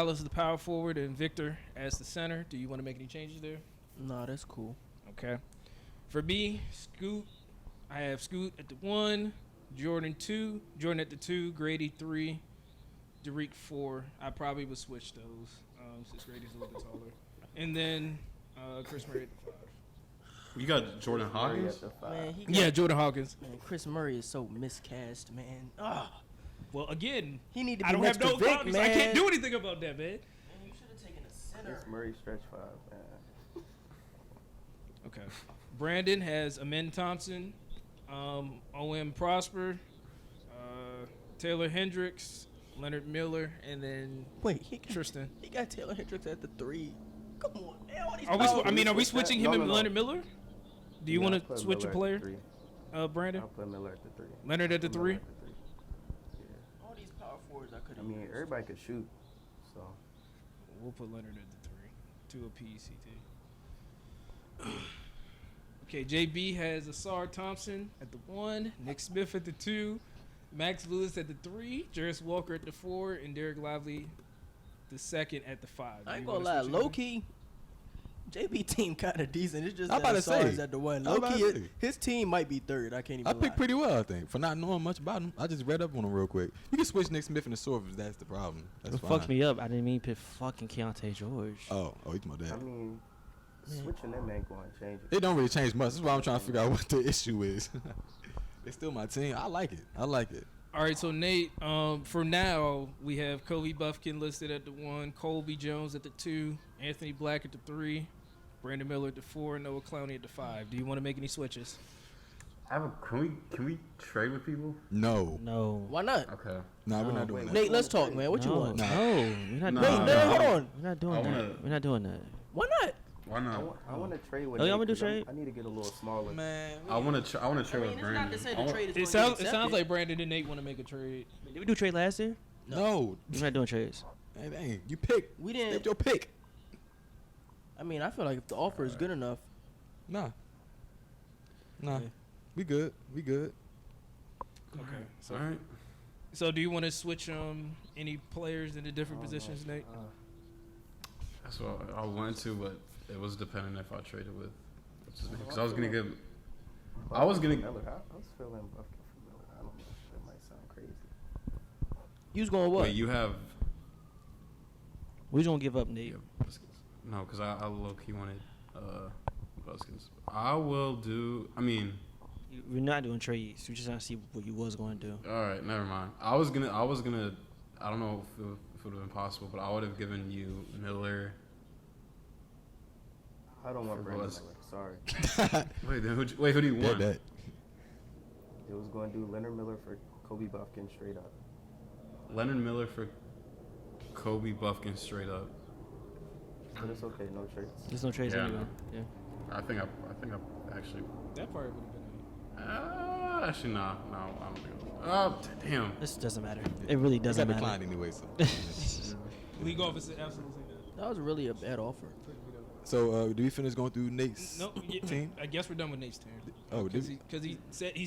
is the power forward, and Victor as the center. Do you want to make any changes there? Nah, that's cool. Okay. For me, Scoot, I have Scoot at the 1, Jordan at the 2, Grady 3, Derek 4. I probably would switch those since Grady's a little bit taller. And then Chris Murray at the 5. You got Jordan Hawkins? Man, Yeah, Jordan Hawkins. Man, Chris Murray is so miscast, man. Ah, Well, again, he need to be I don't next have no to Vic, problems. man. I can't do anything about that, man. Man, you should have taken a center. Chris Murray stretch 5, man. Okay. Brandon has Amen Thompson, O.M. Prosper, Taylor Hendricks, Leonard Miller, and then Wait, Tristan. he got Taylor Hendricks at the 3. Come on, man. All these Are we? power- Are we switching him No, and no. Leonard Miller? Do you Yeah, I'll want put to switch a Miller at the player, 3. Brandon? I'll put Miller at the 3. Leonard at the Miller 3. at the 3. Yeah. all these power forwards I could I have mean, used. everybody could shoot, so We'll put Leonard at the 3. 2 apiece, CT. Okay, JB has Asar Thompson at the 1, Nick Smith at the 2, Max Lewis at the 3, Jarris Walker at the 4, and Derek Lively the 2nd at the 5. I ain't You gonna wanna lie, switch low anything? key, JB team kind of decent. It's just I'm that about to Asar say. is at the 1. I was Low about key, to say. his team might be 3rd. I can't even I lie. picked pretty well, I think, for not knowing much about him. I just read up on him real quick. You can switch Nick Smith and the sword if that's the problem. That's What fine. fucked me up? I didn't mean to pick fucking Keontae George. Oh, you talking about I that? mean, switching them ain't going to change it. It don't really change much. That's why I'm trying to figure out what the issue is. It's still my team. I like it. All right, so Nate, for now, we have Kobe Buffkin listed at the 1, Colby Jones at the 2, Anthony Black at the 3, Brandon Miller at the 4, and Noah Clowney at the 5. Do you want to make any switches? Can we trade with people? No. No. Why not? Okay. Nah, we're No. not doing that. Nate, let's talk, man. What you No, want? Nah. No, we're not Nah. doing Nate, that. hold on. We're not doing I that. wanna- We're not doing that. Why not? Why I not? want to trade with Oh, Nate y'all wanna do 'cause trade? I need to get a little smaller. Man. I want to trade I with mean, it's not to Brandon. say I the want- trade is It going sounds to it sounds like Brandon and Nate want to make a trade. Did we do trade last year? No. We're not doing trades. Hey, dang. You pick. We Step didn't. your pick. I mean, I feel like if the offer is good enough, Nah. Yeah. We good. Okay. So, All right. so do you want to switch any players into different positions, Nate? That's what I wanted to, but it was dependent if I traded with what's his name. Because I was gonna give. I was gonna- Miller. I was feeling Buffkin for Miller. I don't know. That might sound crazy. you was going what? Wait, you have. We just gonna give up Nate. Buskins. No, because I low key wanted Buskins. I will do. I mean, We're not doing trades. We're just trying to see what you was going to do. all right, never mind. I was gonna. I don't know if it would have been possible, but I would have given you Miller. I don't want For Brandon Bus- Miller. Sorry. Wait, then who do you want? That. It was going to do Leonard Miller for Kobe Buffkin straight up. Leonard Miller for Kobe Buffkin straight up. But it's okay. No trades. There's no trades Yeah, I anyway. know. Yeah. I think I actually. That probably would have been. Actually, no, I don't think. Oh, damn. This doesn't matter. It really It's doesn't got matter. declined anyway, so. League office absolutely not. That was really a bad offer. So, do we finish going through Nate's No, team? I guess we're done with Nate's turn. Oh, did Because he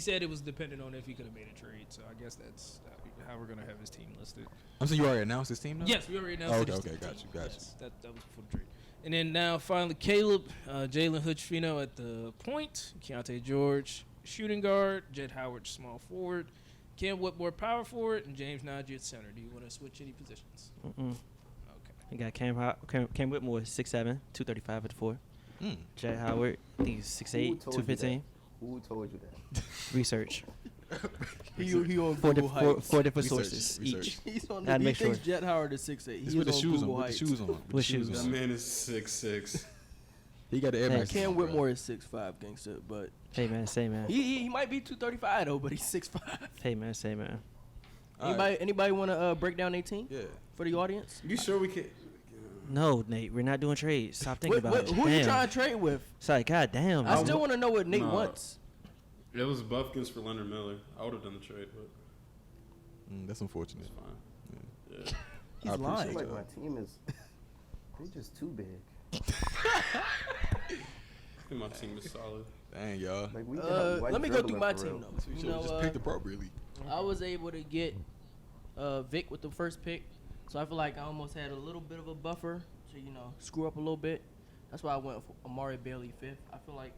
said it was dependent on if he could have made a trade. So I guess that's how we're gonna have his team listed. I'm saying you already announced his team now? Yes, we already announced. Oh, his okay, team. got you. Yes, that was before the trade. And then now finally Caleb, Jalen Hutchfino at the point, Keontae George shooting guard, Jed Howard small forward, Cam Whitmore power forward, and James Najee at center. Do you want to switch any positions? Mm-mm. Okay. We got Cam Whitmore, 6'7", 235 at the 4. Mm. Jed Howard, I think he's 6'8", Who told you 215. Who told you that? Research. He on Four Google Heights. four different Research, sources research. each. He's on. Gotta He make thinks sure. Jet Howard is 6'8". It's He's with the on shoes Google on. With the Heights. shoes on. With shoes That on. man is 6'6". He got the Air Hey, Max. Cam on, bro. Whitmore is 6'5", gangster, but Hey man, say man. he might be 235 though, but he's 6'5". Hey man, say man. All right. Anybody want to break down 18 Yeah. for the audience? You sure we can? No, Nate, we're not doing trades. Stop thinking about it. Who are you Damn. trying to trade with? Sorry, god damn. I bro. still want to know what Nate No. wants. It was Buffkins for Leonard Miller. I would have done the trade, but That's unfortunate. it's fine. Yeah. He's I I lying. feel appreciate like my team is. They're just too big. I think my team is solid. Dang, y'all. Like we got white Let me go through dribbling my for team real. though. We You should have just know, picked appropriately. I was able to get Vic with the first pick, so I feel like I almost had a little bit of a buffer to screw up a little bit. That's why I went for Amari Bailey 5th. I feel like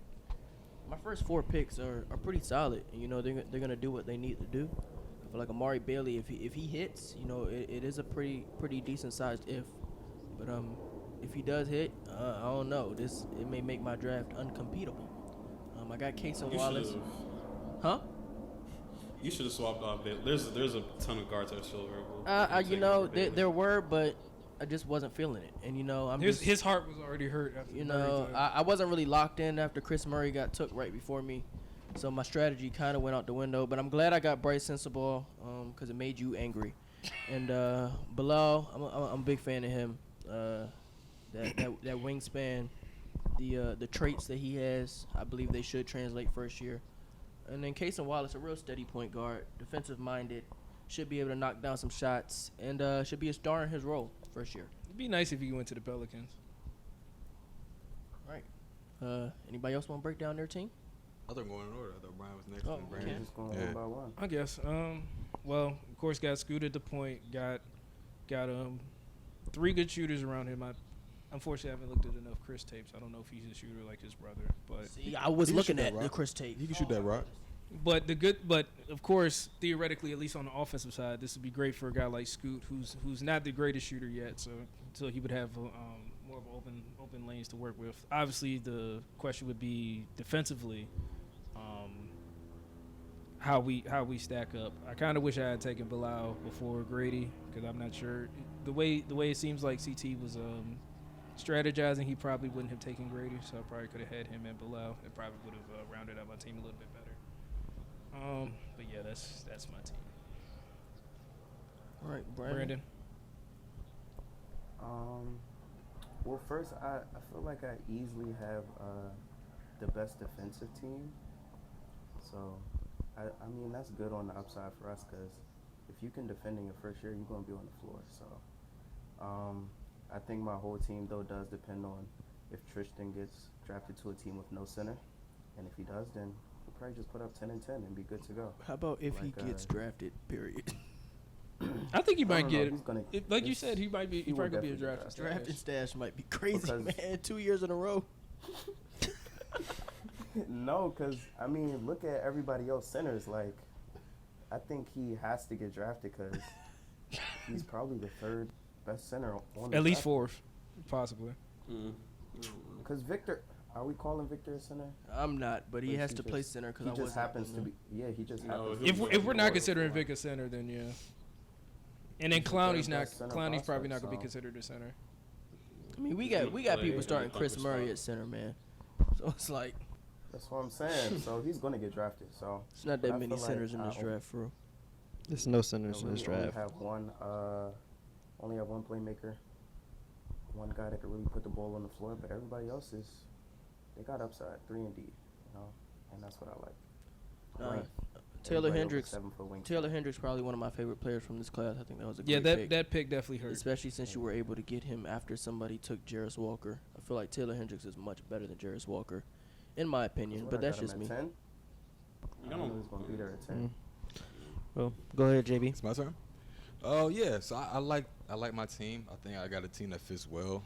my first 4 picks are pretty solid. And, you know, they're gonna do what they need to do. I feel like Amari Bailey, if he hits, you know, it is a pretty decent sized if. But if he does hit, I don't know. It may make my draft uncompetable. I got Casey Wallace. Huh? You should have swapped off. There's a ton of guards that are still available. You know, there were, but I just wasn't feeling it. And, you know, his heart was already hurt after you know, I wasn't really locked in after Chris Murray got took right before me. So my strategy kind of went out the window. But I'm glad I got Bryce Sensabaugh because it made you angry. And Bilal, I'm a big fan of him. That wingspan, the traits that he has, I believe they should translate first year. And then Casey Wallace, a real steady point guard, defensive minded, should be able to knock down some shots, and should be a star in his role first year. It'd be nice if he went to the Pelicans. Right. Anybody else want to break down their team? I thought going in order. I thought Brian was next. Oh, and okay. Brandon. Just going one by one. I guess. Well, of course, got Scoot at the point. Got 3 good shooters around him. Unfortunately, I haven't looked at enough Chris tapes. I don't know if he's a shooter like his brother, but See, I was He can looking shoot that at the rock. Chris tape. He can shoot that rock. but of course, theoretically, at least on the offensive side, this would be great for a guy like Scoot, who's not the greatest shooter yet. So he would have more of open lanes to work with. Obviously, the question would be defensively, how we stack up. I kind of wish I had taken Bilal before Grady because I'm not sure the way it seems like CT was strategizing. He probably wouldn't have taken Grady, so I probably could have had him and Bilal. It probably would have rounded out my team a little bit better. But yeah, that's my team. All right, Brandon. Well, first, I feel like I easily have the best defensive team. So, I mean, that's good on the upside for us because if you can defend in your first year, you're going to be on the floor. So, I think my whole team, though, does depend on if Tristan gets drafted to a team with no center. And if he does, then we'll probably just put up 10 and 10 and be good to go. How about if he Like, gets drafted? Period. I think he might get He's gonna, like you said. He might be. He will probably could be a definitely draft get drafted. Drafting stash might be crazy, Because- man. 2 years in a row. No, because, I mean, look at everybody else centers. Like, I think he has to get drafted because he's probably the 3rd best center on the at least draft. 4th, possibly. Because Victor, are we calling Victor a center? I'm not, but he But has he to just- play center because He I just wasn't. happens to be. Yeah, he just No, happens. he'll to be be If we're not lower considering for Vic a center, then yeah. And then He's the Clowney's third not. best center Clowney's probably not prospect, gonna be so- considered a center. I mean, we got people starting Chris Murray at center, man. So it's like That's what I'm saying. So he's going to get drafted. So it's not But that I many feel like centers in this I- draft, bro. There's no centers in we this only draft. have one. Only have one playmaker. One guy that could really put the ball on the floor, but everybody else they got upside 3 and D. You know, and that's what I like. Uh, Length. Taylor Everybody over Hendricks. 7-foot wingspan. Taylor Hendricks probably one of my favorite players from this class. I think that was a Yeah, great pick. that pick definitely hurt. Especially since you were able to get him after somebody took Jarris Walker. I feel like Taylor Hendricks is much better than Jarris Walker, in my opinion. But that's just me. 10. I know he's going to be there at 10. Well, go ahead, JB. It's my turn. Oh yeah, so I like my team. I think I got a team that fits well.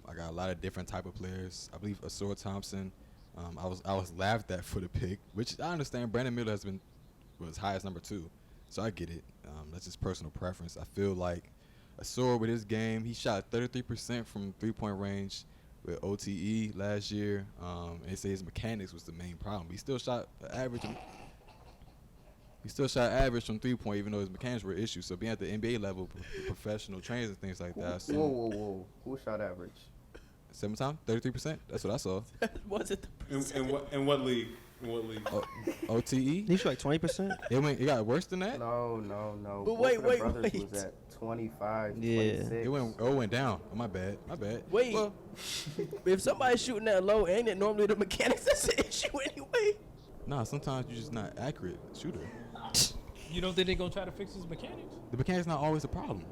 I got a lot of different type of players. I believe Asura Thompson. I was laughed at for the pick, which I understand. Brandon Miller was high as number 2, so I get it. That's just personal preference. I feel like Asura with his game, he shot 33% from 3-point range with OTE last year. And they say his mechanics was the main problem. He still shot average. He still shot average from 3-point, even though his mechanics were issues. So being at the NBA level, professional trainers and things like that. So Whoa. Who shot average? 7 times, 33%. That's what I saw. Was it the In what league? In what league? OTE. He shot like 20%. It got worse than that. No. But Both wait, of the wait, brothers wait. was at 25, Yeah. 26. It went down. Oh, my bad. Wait. Well, If somebody's shooting that low, ain't it normally the mechanics that's the issue anyway? nah. Sometimes you're just not accurate shooter. You don't think they're gonna try to fix his mechanics? The mechanics not always a problem.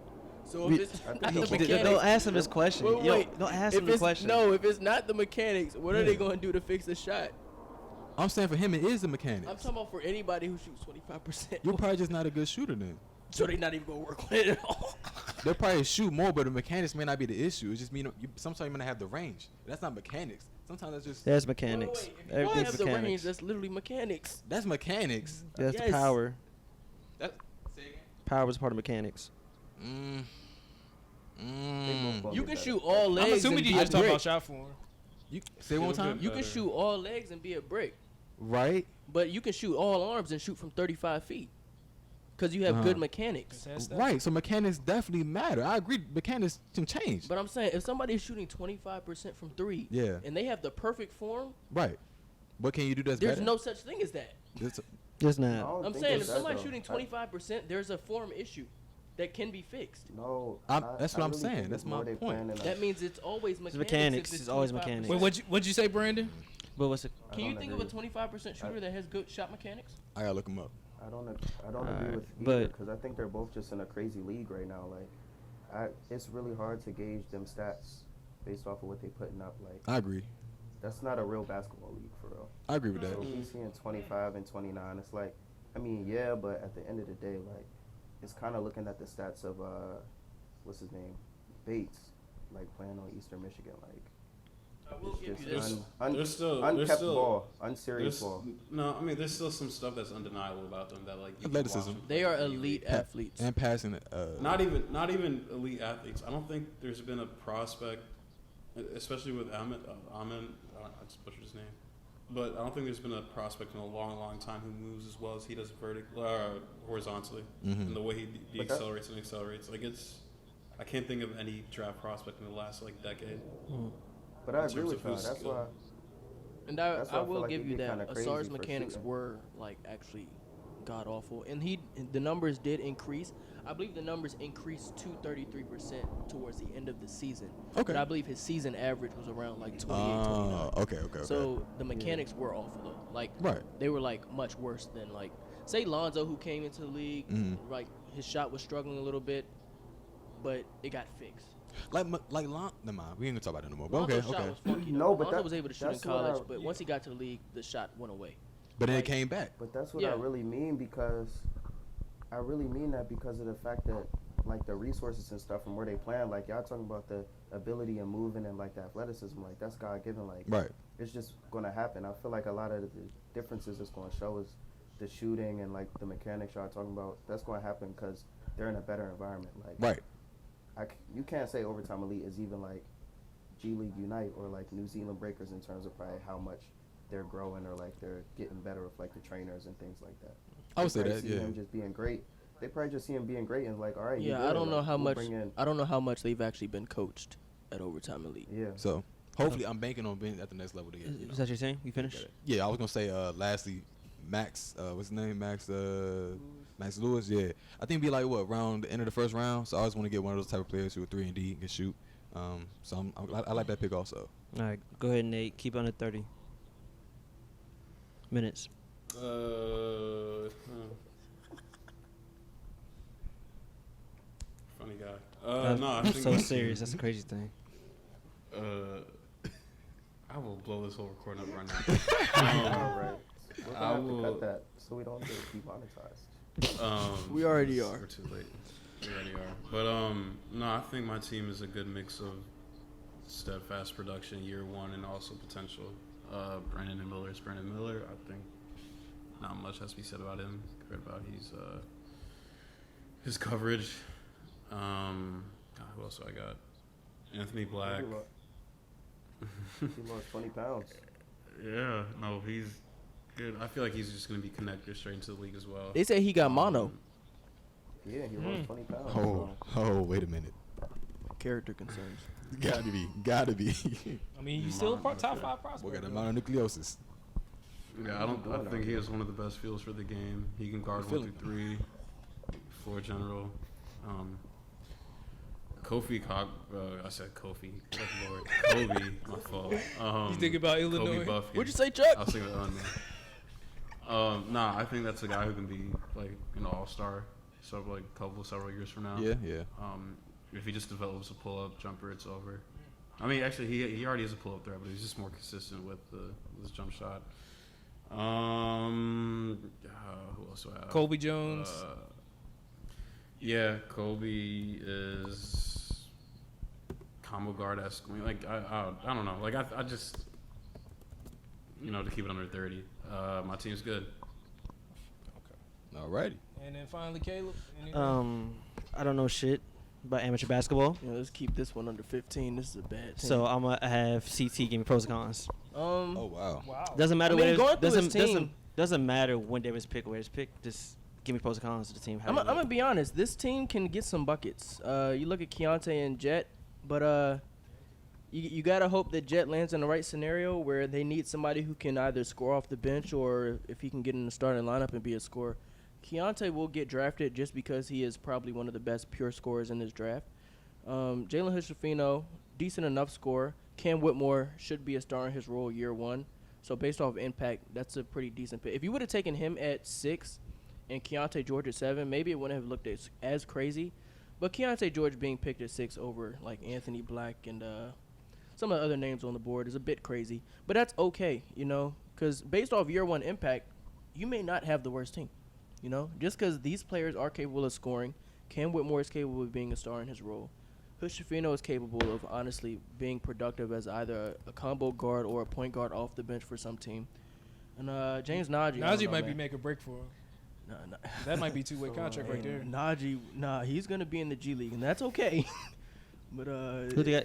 So We- if it's I think not the the whole- mechanics, Don't ask him his question. Wait, Yo, wait. don't ask if him the it's, question. No, if it's not the mechanics, what are they Yeah. going to do to fix the shot? I'm saying for him, it is the mechanics. I'm talking about for anybody who shoots 25%. You're probably just not a good shooter then. So they're not even going to work on it at all. They'll probably shoot more, but the mechanics may not be the issue. It's just sometimes you may not have the range. That's not mechanics. Sometimes that's just There's mechanics. Wait, if you Everything's have the range, mechanics. that's literally mechanics. that's mechanics. That's the Yes. power. That, say again. Power is part of mechanics. You can shoot all legs. I'm assuming and you be a just talking brick. about shot form. You say it one more Feel time. good. You can Better. shoot all legs and be a brick, Right. but you can shoot all arms and shoot from 35 feet because you have good Uh-huh. mechanics. Right. So mechanics definitely matter. I agree. Mechanics can change. But I'm saying if somebody is shooting 25% from three, Yeah. and they have the perfect form, Right. What can you do that's there's better? no such thing as that. Just I not. don't I'm think saying it's if that, somebody's though. shooting 25%, there's a form issue that can be fixed. No, that's what I'm really saying. think That's it's more my they point. planning That means it's always It's mechanics. mechanics. if It's always 25%. mechanics. Wait, what'd you say, Brandon? But what's it? I Can you don't think of a agree. 25% shooter that has good shot mechanics? I gotta look them up. I don't agree Alright, with but- either because I think they're both just in a crazy league right now. Like, it's really hard to gauge them stats based off of what they putting up. Like, I agree. that's not a real basketball league for real. I agree with that. So if he's seeing 25 and 29, it's like, I mean, yeah, but at the end of the day, like, it's kind of looking at the stats of what's his name, Bates, like playing on Eastern Michigan, like. I will It's give just you this. There's still unkept ball, unserious there's, ball. no, I mean there's still some stuff that's undeniable about them that like you can Athleticism. watch them They play are in the elite league. athletes. And passing. Not even elite athletes. I don't think there's been a prospect, especially with Amin. I just butchered his name, but I don't think there's been a prospect in a long time who moves as well as he does horizontally, and the way he But that- deaccelerates and accelerates. Like I can't think of any draft prospect in the last like decade. But I in agree terms with of y'all. whose That's skill. why. And That's why I I feel will like give it'd you be that. kinda Asar's crazy for mechanics shooting. were like actually god awful, and the numbers did increase. I believe the numbers increased to 33% towards the end of the season. Okay. But I believe his season average was around like 28, 29. Okay. So the mechanics were awful though. Like Right. they were like much worse than like say Lonzo who came into the league. Mhm. Like his shot was struggling a little bit, but it got fixed. Never mind. We ain't gonna talk about that no more. But Lonzo's okay. shot was funky. No, though. but Lonzo that- was able to shoot in that's what I- college, but once he got to the league, the shot went away. But then it like- came back. But that's what Yeah. I really mean because I really mean that because of the fact that like the resources and stuff from where they playing, like y'all talking about the ability and moving and like the athleticism, like that's God given. Like Right. it's just gonna happen. I feel like a lot of the differences it's gonna show is the shooting and like the mechanics y'all talking about. That's gonna happen because they're in a better environment. Like Right. you can't say Overtime Elite is even like G League Unite or like New Zealand Breakers in terms of probably how much they're growing or like they're getting better with like the trainers and things like that. I would say They probably that. see Yeah. him just being great. They probably just see him being great and like, all right. you Yeah, good. I don't know Like, how we'll much. bring in- I don't know how much they've actually been coached at Overtime Elite. Yeah. So hopefully, I'm banking on being at the next level to get. You know, Is that what you're saying? You finished? get it. Yeah, I was gonna say. Lastly, Max. What's his name? Max. Max Lewis. Yeah, I think it'd be like what around the end of the first round. So I always want to get one of those type of players who are 3-and-D and can shoot. So I like that pick also. All right, go ahead, Nate. Keep it under 30 minutes. Funny guy. No, I I'm think so my serious. team- That's the crazy thing. I will blow this whole recording up right now. All right. We're gonna I have to will- cut that so we don't get demonetized. We already are. We're too late. We already are. But no, I think my team is a good mix of steadfast production year one and also potential. Brandon Miller is Brandon Miller. I think not much has to be said about him. Heard about his coverage. God, who else do I got? Anthony Black. He lost 20 pounds. Yeah, no, he's good. I feel like he's just gonna be connected straight into the league as well. They say he got mono. Yeah, he lost 20 pounds. Wait a minute. Character concerns. Gotta be. I mean, he's still a top 5 We prospect. got a mononucleosis. Yeah, I think he is one of the best feels for the game. He can guard 1 through 3, floor general. Kofi, I said Kofi. Good Lord. Kobe, my fault. You think about Illinois? Kobe Buffy. What'd you say, Chuck? I was thinking of Illinois. Nah, I think that's a guy who can be like an all-star, several years from now. Yeah. If he just develops a pull-up jumper, it's over. I mean, actually, he already is a pull-up threat, but he's just more consistent with his jump shot. Who else do I have? Kobe Jones. Yeah, Kobe is combo guard esque. Like I don't know. Like I just to keep it under 30. My team's good. Alrighty. And then finally, Caleb. I don't know shit about amateur basketball, Let's keep this one under 15. This is a bad team. so I'm gonna have CT give me pros and cons. Oh wow. Wow. Doesn't matter I mean, where going through his team- doesn't matter when there is pick or where it's picked. Just give me pros and cons to the team. I'm gonna be honest. This team can get some buckets. You look at Keontae and Jet, but you gotta hope that Jet lands in the right scenario where they need somebody who can either score off the bench or if he can get in the starting lineup and be a scorer. Keontae will get drafted just because he is probably one of the best pure scorers in this draft. Jalen Hood-Schifino, decent enough scorer. Cam Whitmore should be a star in his role year one. So based off impact, that's a pretty decent pick. If you would have taken him at 6 and Keontae George at 7, maybe it wouldn't have looked as crazy. But Keontae George being picked at 6 over like Anthony Black and some of the other names on the board is a bit crazy. But that's okay, because based off year one impact, you may not have the worst team. Just because these players are capable of scoring, Cam Whitmore is capable of being a star in his role. Hood-Schifino is capable of honestly being productive as either a combo guard or a point guard off the bench for some team. And James Najee. Najee might be make or break for him. Nah. That might be two-way contract right there. Najee, he's gonna be in the G League, and that's okay. But Who do you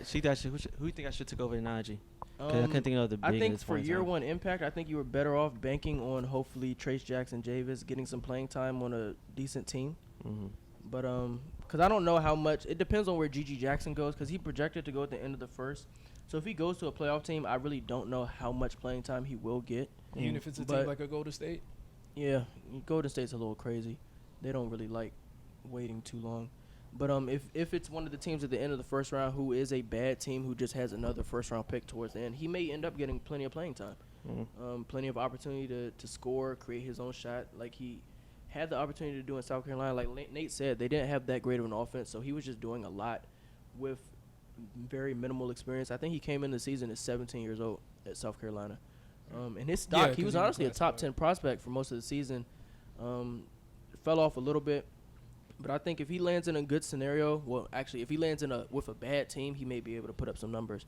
think I should take over Najee? 'Cause I couldn't think of the I think biggest for point in year time. one impact, I think you were better off banking on hopefully Trace Jackson Davis getting some playing time on a decent team. Mhm. But because I don't know how much. It depends on where G.G. Jackson goes because he projected to go at the end of the first. So if he goes to a playoff team, I really don't know how much playing time he will get. Even if it's a team But- like a Golden State. Yeah, Golden State's a little crazy. They don't really like waiting too long. But if it's one of the teams at the end of the first round who is a bad team who just has another first round pick towards the end, he may end up getting plenty of playing time. Plenty of opportunity to score, create his own shot, like he had the opportunity to do in South Carolina. Like Nate said, they didn't have that great of an offense, so he was just doing a lot with very minimal experience. I think he came in the season at 17 years old at South Carolina. And his stock, Yeah, he 'cause was he was honestly a top classified. 10 prospect for most of the season. Fell off a little bit, but I think if he lands in a good scenario, well, actually, if he lands with a bad team, he may be able to put up some numbers.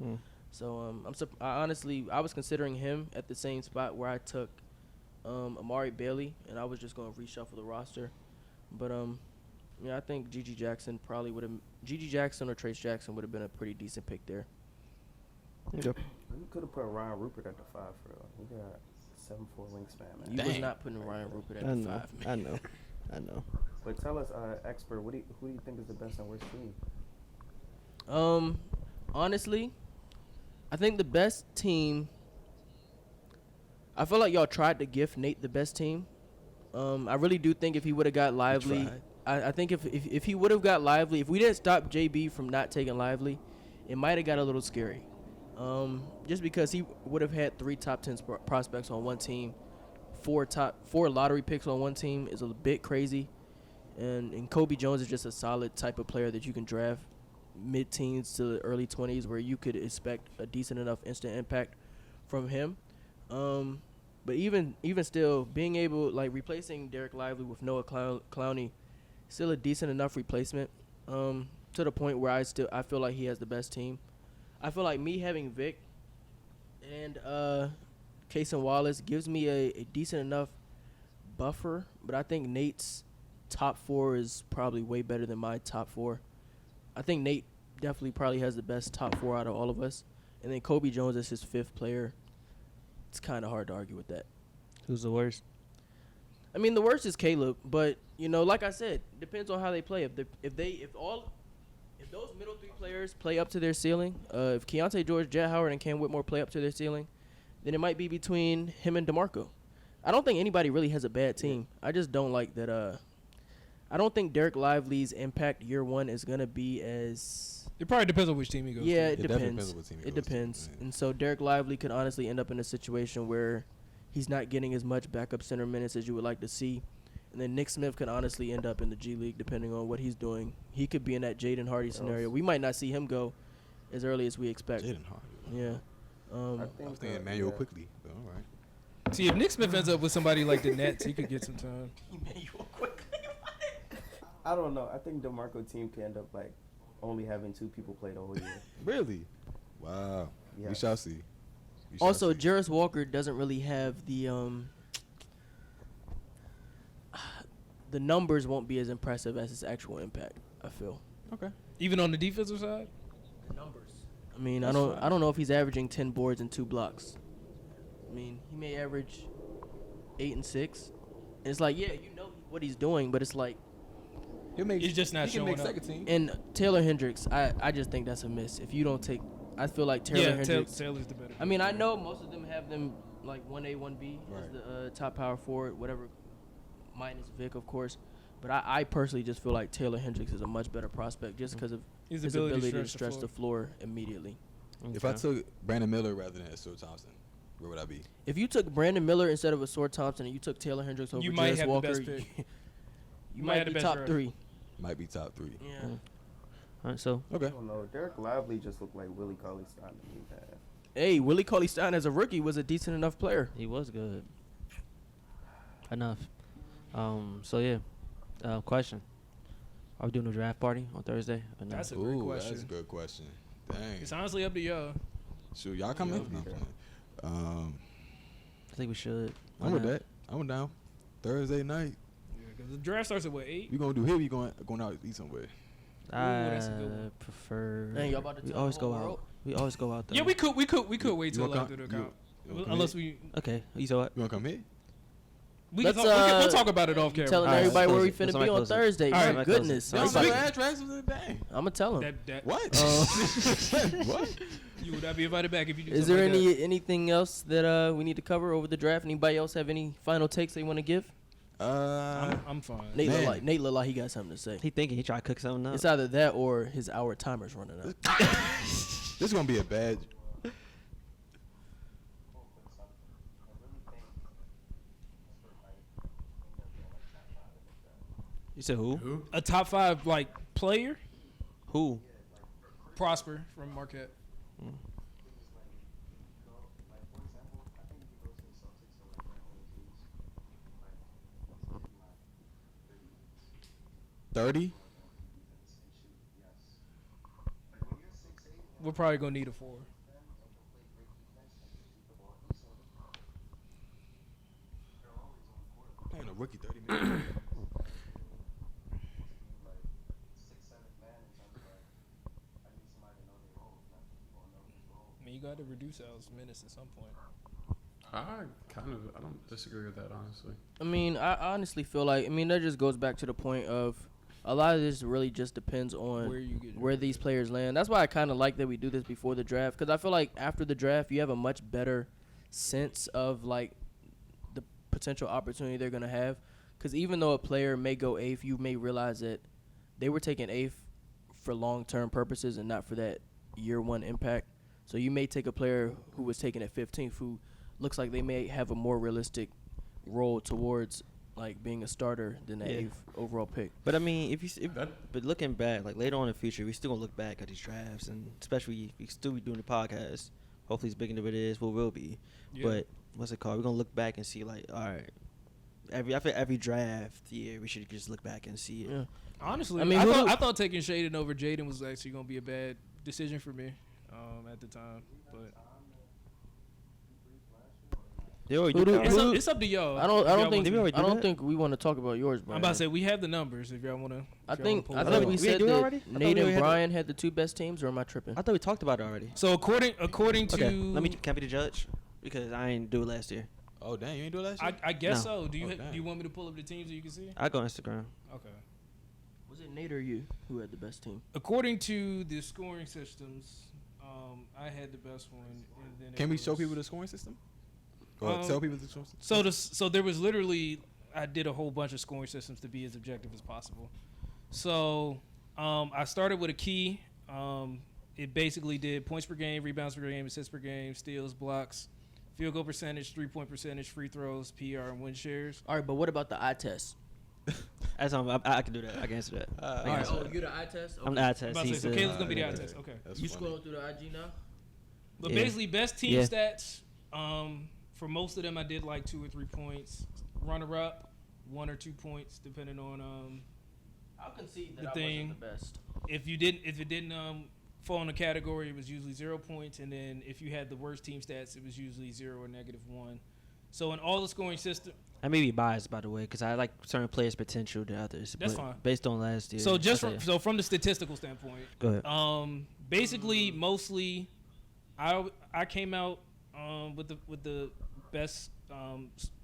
So I was considering him at the same spot where I took Amari Bailey, and I was just going to reshuffle the roster. But I think G.G. Jackson or Trace Jackson would have been a pretty decent pick there. You could have put Ryan Rupert at the 5 for real. He got 7'4" wingspan, man. You was not putting Ryan Rupert at the 5. Man. I know. But tell us, expert, who do you think is the best and worst team? Honestly, I think the best team. I feel like y'all tried to gift Nate the best team. I really do think if he would have got Lively, I think if he would have got Lively, if we didn't stop JB from not taking Lively, it might have got a little scary. Just because he would have had 3 top 10 prospects on one team, 4 lottery picks on one team is a bit crazy. And Kobe Jones is just a solid type of player that you can draft mid-teens to the early 20s where you could expect a decent enough instant impact from him. But even still, being able, replacing Derek Lively with Noah Clowney, still a decent enough replacement to the point where I feel like he has the best team. I feel like me having Vic and Cason Wallace gives me a decent enough buffer, but I think Nate's top 4 is probably way better than my top 4. I think Nate definitely probably has the best top 4 out of all of us, and then Kobe Jones is his 5th player. It's kind of hard to argue with that. Who's the worst? I mean, the worst is Caleb, but like I said, depends on how they play. If those middle 3 players play up to their ceiling, if Keontae George, Jet Howard, and Cam Whitmore play up to their ceiling, then it might be between him and Demarco. I don't think anybody really has a bad team. I just don't like that. I don't think Derek Lively's impact year one is gonna be as. It probably depends on which team he goes Yeah, to. it definitely depends. on what team he It goes to. depends. Yeah. And so Derek Lively could honestly end up in a situation where he's not getting as much backup center minutes as you would like to see. And then Nick Smith could honestly end up in the G League depending on what he's doing. He could be in that Jaden Hardy scenario. We might not see him go as early as we expect. Jaden Hardy. Yeah. I was thinking Emmanuel quickly, but all right. See, if Nick Smith ends up with somebody like the Nets, he could get some time. I don't know. I think DeMarco team can end up only having 2 people play the whole year. Really? Wow. Yeah. We shall see. We shall Also, see. Jarris Walker doesn't really have the numbers won't be as impressive as his actual impact. I feel Okay. Even on the defensive side. the numbers. I mean, That's fine. I don't know if he's averaging 10 boards and 2 blocks. I mean, he may average 8 and 6. And it's like, yeah, you know what he's doing, but it's like, He'll make. He's just not he can showing make up. second team. and Taylor Hendricks, I just think that's a miss. If you don't take, I feel like Taylor Hendricks. Taylor's the better. I mean, I know most of them have them like 1A, 1B as Right. the top power forward, whatever, minus Vic, of course. But I personally just feel like Taylor Hendricks is a much better prospect just because of his his ability to stretch the floor immediately. If I took Brandon Miller rather than Asur Thompson, where would I be? If you took Brandon Miller instead of Asor Thompson and you took Taylor Hendricks over You might Jarris have the Walker, best pick. you might have might the be best top draft. 3. Might be top 3. Yeah. All right, so Okay. I don't know. Derek Lively just looked like Willie Cauley-Stein to me, man. Hey, Willie Cauley-Stein as a rookie was a decent enough player. he was good. Enough. So yeah. Question: Are we doing a draft party on Thursday? Or no? That's a great Ooh, question. that's a good question. Dang. It's honestly up to y'all. Shoot, y'all come in. Yeah. No, I'm playing. I think we should. I'm with that. I'm down. Thursday night. Yeah, because the draft starts at what 8? We gonna do here. We going out to eat somewhere. that's a good one. Prefer. Dang, y'all about to we tell always the whole go out. world? We always go out there. Yeah, we could wait You till wanna after the come- count. you wanna come Unless here? we Okay. You saw what? You wanna come here? we Let's, can talk, we'll talk about it off camera. Telling All right, everybody where we close it. finna Somebody be on close it. Thursday. All My right, goodness. Y'all It's know like, the address of the dang. I'm gonna tell him. That What? Uh, What? you would not be invited back if you do Is something there like that. anything else that we need to cover over the draft? Anybody else have any final takes they want to give? I'm fine. Nate look Man. like he got something to say. He thinking he tried to cook something up. It's either that or his hour timer's running out. This is gonna be a bad. You said who? Who? A top 5 like player, Who? Prosper from Marquette. Mm. 30. We're probably gonna need a 4. Ain't no rookie 30 minutes. I mean, you got to reduce Al's minutes at some point. I don't disagree with that, honestly. I mean, I honestly feel like, that just goes back to the point of a lot of this really just depends on Where you get where these players land. That's why I kind of like that we do this before the draft, because I feel like after the draft you have a much better sense of like the potential opportunity they're gonna have. Because even though a player may go 8th, you may realize that they were taking 8th for long-term purposes and not for that year 1 impact. So you may take a player who was taken at 15th who looks like they may have a more realistic role towards like being a starter than the Yeah. 8th overall pick. But I mean, That- but looking back, like later on in the future, we still gonna look back at these drafts, and especially if we still be doing the podcast. Hopefully, as big as it is, what will be. Yeah. But what's it called? We're gonna look back and see, like, all right, every draft year, we should just look back and see it. Yeah. Honestly, I I mean, mean, who do- I thought taking Shaden over Jaden was actually gonna be a bad decision for me at the time. But Yo, Who do- who- it's up to y'all. I don't if y'all think want Did we to. already I do don't that? think we want to talk about yours, I'm Brian. about to say we have the numbers if y'all want to. I think I we thought we said do it that already? I thought Nate we and had Brian had the 2 best teams, or am I tripping? I thought we talked about it already. So according to Okay, can I be the judge? Because I ain't do it last year. Oh dang, you ain't do that shit. I guess No. so. Do you Oh, do damn. you want me to pull up the teams so you can see? I go Instagram. Okay. Was it Nate or you who had the best team? According to the scoring systems, I had the best one. And then Can it we show was- people the scoring system? Or tell people the scoring system? So there was literally, I did a whole bunch of scoring systems to be as objective as possible. So I started with a key. It basically did points per game, rebounds per game, assists per game, steals, blocks, field goal percentage, 3-point percentage, free throws, PR, and win shares. All right, but what about the eye test? That's I can do that. I can answer that. I All can right, answer that. you're the eye test. I'm the eye I'm test. about to say, He's so the- Caleb's gonna be the eye yeah. test. Okay. That's You funny. scrolling through the IG now? But Yeah. basically, best team Yeah. stats. For most of them, I did like 2 or 3 points. Runner up, 1 or 2 points, depending on I'll concede The that I thing- wasn't the best. if it didn't fall in the category, it was usually 0 points, and then if you had the worst team stats, it was usually 0 or -1. So in all the scoring system, I may be biased, by the way, because I like certain players' potential than others. That's but fine. Based on last year. so just I'll say- so from the statistical standpoint, Go ahead. basically mostly, I came out with the best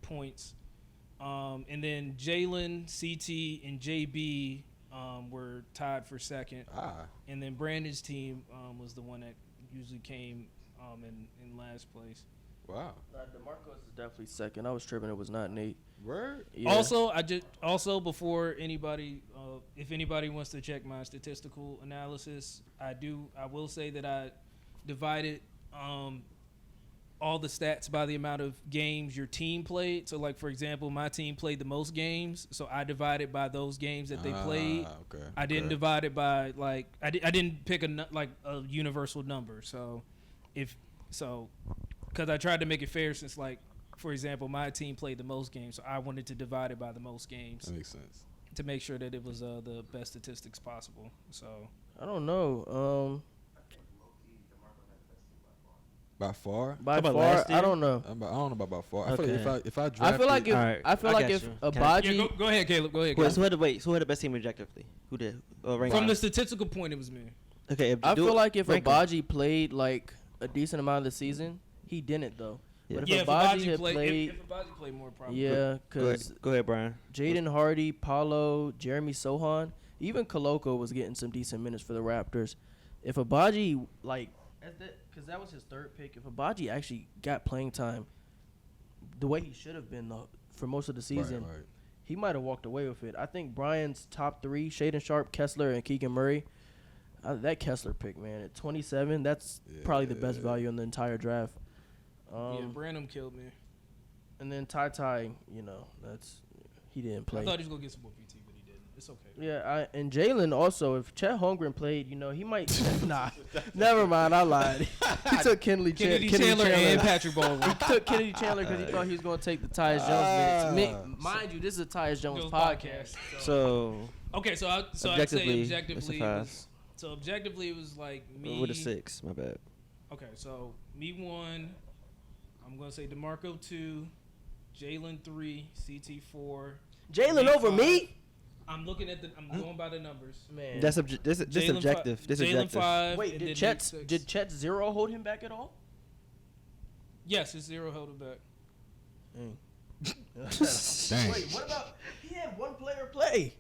points, and then Jalen, CT, and JB were tied for second, and then Brandon's team was the one that usually came in last place. Wow. Demarco is definitely second. I was tripping. It was not Nate. Word? Yeah. Also before anybody, if anybody wants to check my statistical analysis, I will say that I divided all the stats by the amount of games your team played. So, like for example, my team played the most games, so I divided by those games that they played. Okay. I didn't divide it by like I didn't pick a universal number. So, because I tried to make it fair, since like for example, my team played the most games, so I wanted to divide it by the most games. That makes sense. To make sure that it was the best statistics possible. So I don't know. By far? By about far, last year? I don't know. I don't know about by far. Okay. I feel like if I I drafted, feel like if Alright, I feel I like got if you. Abaji, go ahead, Caleb. Go ahead. Wait, Caleb. so who had the best team objectively? Who did? From the statistical point, it was me. Okay. I feel like if rank 'em. Abaji played like a decent amount of the season, he didn't though. Yeah. But Yeah, if Abaji had played, played, if Abaji played more, probably. yeah, Go because ahead. Go ahead, Brian. Jaden Hardy, Paulo, Jeremy Sohan, even Koloko was getting some decent minutes for the Raptors. If Abaji because that was his third pick. If Abaji actually got playing time, the way he should have been though, for most of the season, Right. he might have walked away with it. I think Brian's top three: Shaden Sharp, Kessler, and Keegan Murray. That Kessler pick, man, at 27, that's probably the best value in the entire draft. Yeah, Branham killed me. And then Ty, he didn't play. I thought he was gonna get some more PT, but he didn't. It's okay. Yeah, and Jalen also, if Chet Holmgren played, he might. Nah, never mind. I lied. He took Kennedy Chandler and Patrick Baldwin. He took Kennedy Chandler because he thought he was going to take the Tyus Jones minutes. Mind you, this is a Tyus Jones podcast. So Okay, so I'd say Objectively, objectively, it's a objectively it was like me. with a 6. My bad. Okay, so me 1. I'm gonna say Demarco 2, Jalen 3, CT 4. Jalen over me? I'm looking at I'm going by the numbers. Man. This objective. This Jalen objective. 5. Wait, and did then Nate 6. Chet Zero hold him back at all? Yes, it's 0 held it back. Dang. Wait, what about he had one player play?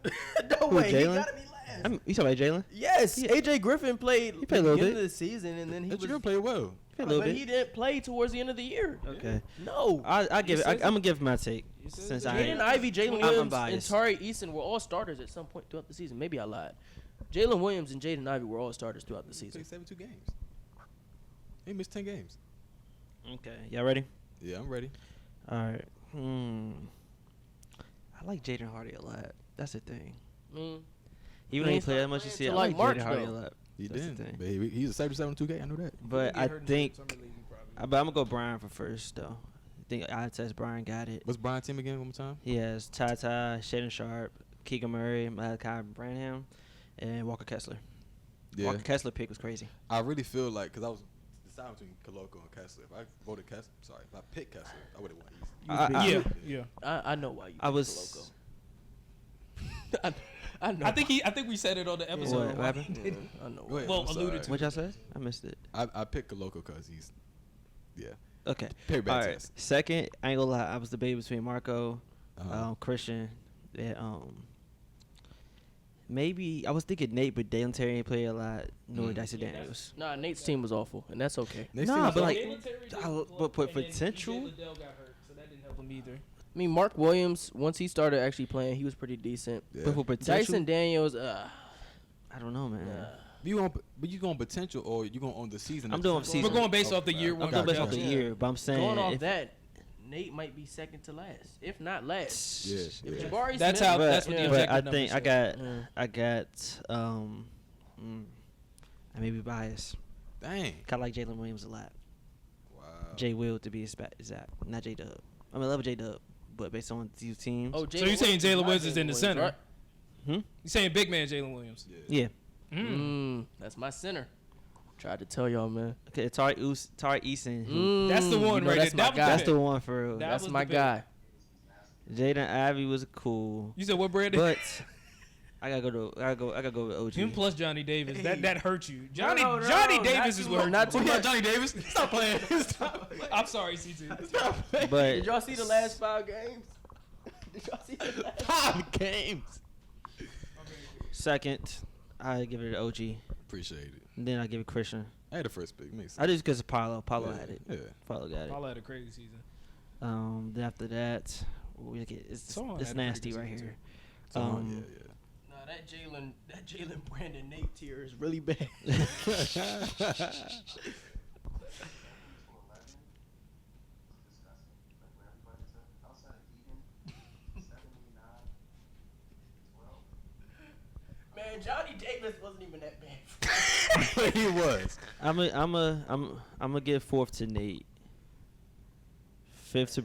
No Who, way, he Jalen? gotta be last. You talking about Jalen? Yes, AJ Griffin played. He played a little the end bit. of the season, and then he But was. you're gonna play well. A little But bit. he didn't play towards the end of the year. Okay. No. I give it. I'm says gonna give my take You said since that. I. Jaden Ivey, Jalen I'm Williams, and biased. Tari Eason were all starters at some point throughout the season. Maybe I lied. Jalen Williams and Jaden Ivey were all starters throughout the He season. played 72 games. He missed 10 games. Okay. Y'all ready? Yeah, I'm ready. All right. I like Jaden Hardy a lot. That's the thing. Mm. Even He though he ain't played that started much playing this year, I till, like like, March, Jaden Hardy a though. lot. He That's the did. thing. But he's a 77 2K. I know that. But He I hurt in think. Summer League, he probably- But I'm gonna go Brian for first though. I think I test Brian got it. What's Brian's team again? One more time. He has Ty, Shaden Sharp, Keegan Murray, Malachi Branham, and Walker Kessler. Yeah. Walker Kessler pick was crazy. I really feel like because I was deciding between Koloko and Kessler. If I voted Kessler, if I picked Kessler, I would have won easy. Yeah. I know why you. I picked was. Koloko. I know. I think we said it on the episode. What happened? Yeah, I know. Go ahead, Well, I'm sorry. alluded to. What y'all said? I missed it. I picked Koloko because he's, Okay. very bad All right. test. Second, I ain't gonna lie. I was debating between Marco, Uh-huh. Christian, and maybe I was thinking Nate, but Dalen Terry ain't play a lot. Nor Dicey Daniels. Nah, Nate's team was awful, and that's okay. Next Nah, team but is like, Jalen Terry didn't but play, for and then potential. DJ Liddell got hurt, so that didn't help him either. I mean, Mark Williams, once he started actually playing, he was pretty decent. Yeah. But for potential, Dyson Daniels, I don't know, man. But you going potential or you going on the season? I'm doing season. We're going based off the year I'm one. going based off the projection. year, but I'm saying going off if- that, Nate might be second to last, if not last. Yeah. If yeah. Jabari That's Smith, how. But, That's what the yeah. but objective I think numbers say. I got I may be biased. Dang. I like Jalen Williams a lot. Wow. J Will to be exact, not J Dub. I mean, I love J Dub, but based on these teams, Oh, So you're saying Jalen Williams is in the center? right? You saying big man Jalen Williams? yeah. That's my center. Tried to tell y'all, man. Okay, Tari Eason. That's the one right that's there. my guy. That's the one for real. That's was my the pick. guy. Jaden Ivey was cool, You said what, Brandon? but I gotta go with OG. Him plus Johnny Davis. Hey. That hurt you. No, no, Johnny not Davis too is much, what not too much. Johnny Davis. Stop playing. Stop. I'm sorry, CT. But Did y'all see the last 5 games? Did y'all see the last 5 games. second, I give it to OG. Appreciate it. And then I give it Christian. I had the first pick. Makes sense. I just because of Paulo. Paulo Yeah, had it. Yeah. Paulo got it. Paul had a crazy season. Then after that, we look at it's Someone had a pretty nasty good right season, here. So, Um, yeah. Nah, that Jalen Brandon Nate tier is really bad. Man, Johnny Davis wasn't even that bad. He was. I'm gonna give fourth to Nate. Fifth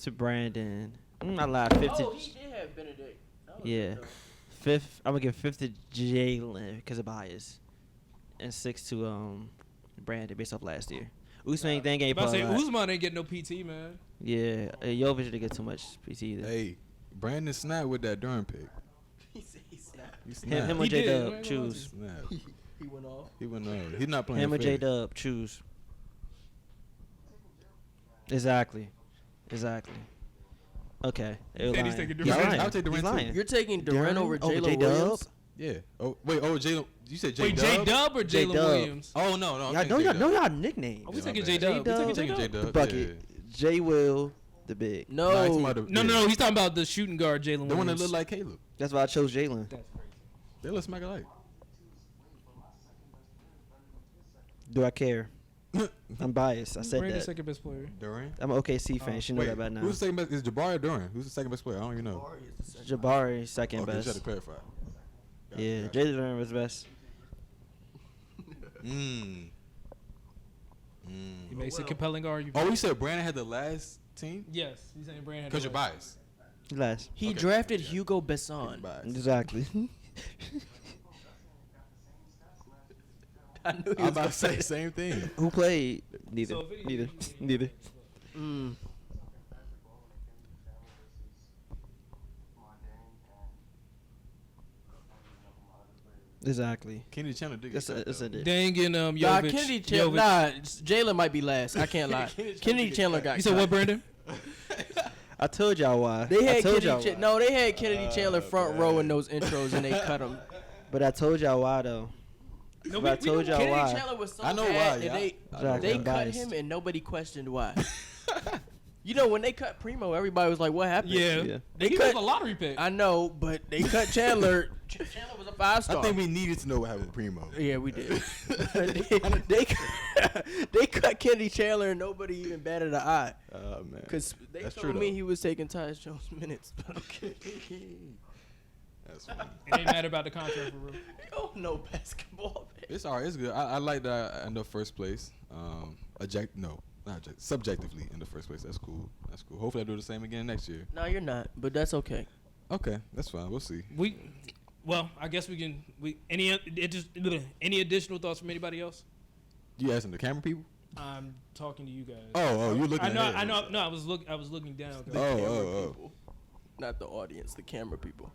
to Brandon. I lied. Fifth Oh, to he did have Benedict. That was yeah. good, though. Fifth. I'm gonna give fifth to Jalen because of bias, and sixth to Brandon based off last year. Usman thing ain't About to playing. say, Usman ain't getting no PT, man. Yeah, Jovic didn't get too much PT either. Hey, Brandon snapped with that Durham pick. He said he snapped. He snapped. Him or He J did. Dub, choose. Snapped. He went off. He went on. He's not playing. Him or fair. J Dub, choose. Exactly. Okay. They're Said he's lying. taking He's Durant. lying. I'll take He's Durant too. lying. You're taking Durant over Durant over Jalen J-Dub? Williams? Yeah. Oh wait. Oh Jalen. You said J Wait, J Dub or Jalen J-Dub. Williams? Oh no. Y'all know y'all nicknames. Are we Yeah, taking my J bad. Dub? We J-Dub. taking J J Dub? The bucket. J Will, the big. Nah, he's No. talking about No, no, he's talking about the shooting guard, Jalen Williams. The one that looked like Caleb. That's why I chose Jalen. That's crazy. They look smack alike. Do I care? I'm biased. I said Brandon's that. second best player. Durant. I'm an OKC fan. You should know Wait, that by now. who's the second best? Is Jabari or Durant? Who's the second best player? I don't even know. Jabari, second Okay, just had to best. clarify. Yeah, Gotcha. Jalen was best. Mm. He makes a compelling argument. Oh, you said Brandon had the last team? Yes, he's saying Brandon. Because you're biased. Last. He Okay. drafted Hugo Besson. Biased. Exactly. I knew he I'm was about gonna to say say the same thing. Who played? Neither. So if it- Neither. Neither. Mm. Exactly. Kennedy Chandler did That's get a, that's a dick. Dang and Nah, Jovic. Kennedy Jovic. Chandler. Nah, Jalen might be last. I can't lie. Kennedy Chandler got. You said cut. what, Brandon? I told y'all why. They I had told Kennedy. y'all why. No, they had Kennedy Chandler front row in those intros, and they cut him. But I told y'all why though. No, But I told y'all Kennedy why. Chandler was so I know bad, why, and they Exactly. they I'm cut biased. him, and nobody questioned why. You know, when they cut Primo, everybody was like, "What happened?" Yeah. Yeah. They He cut. was a lottery pick. I know, but they cut Chandler. Chandler was a 5-star. I think we needed to know what happened with Primo. Yeah, we did. they cut Kennedy Chandler, and nobody even batted an eye. Oh man. Because they That's told true, me though. he was taking Tyus Jones minutes. But okay. That's funny. It ain't matter about the contract for real. You don't know basketball, man. It's alright. It's good. I like that I end up first place. Subjectively in the first place. That's cool. That's cool. Hopefully I do the same again next year. No, you're not. But that's okay. Okay, that's fine. We'll see. Well, I guess we can. Any additional thoughts from anybody else? You asking the camera people? I'm talking to you guys. Oh, you're looking. I know. ahead. I know. No, I was looking down. 'cause- Oh. People. Not the audience, the camera people.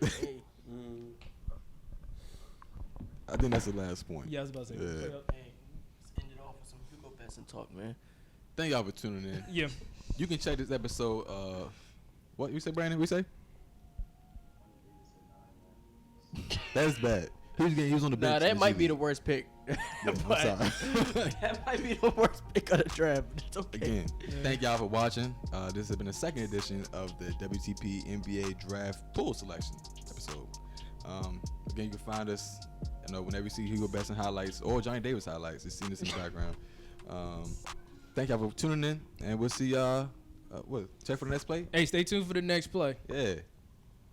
Hey. I think that's the last point. Yeah, I was about to say. Yeah. Hey, let's end it off with some Hugo Besson talk, man. Thank y'all for tuning in. Yeah. You can check this episode. What you say, Brandon? We say? That's bad. He was on the bench. Nah, in that the might G be the League. worst pick. I'm But sorry. that might be the worst pick of the draft. But it's okay. Again, thank y'all for watching. This has been the second edition of the WTP NBA Draft Pool Selection episode. Again, you can find us, whenever you see Hugo Besson highlights or Johnny Davis highlights, just seeing this in the background. Thank y'all for tuning in, and we'll see y'all. Check for the next play. Hey, stay tuned for the next play. Yeah.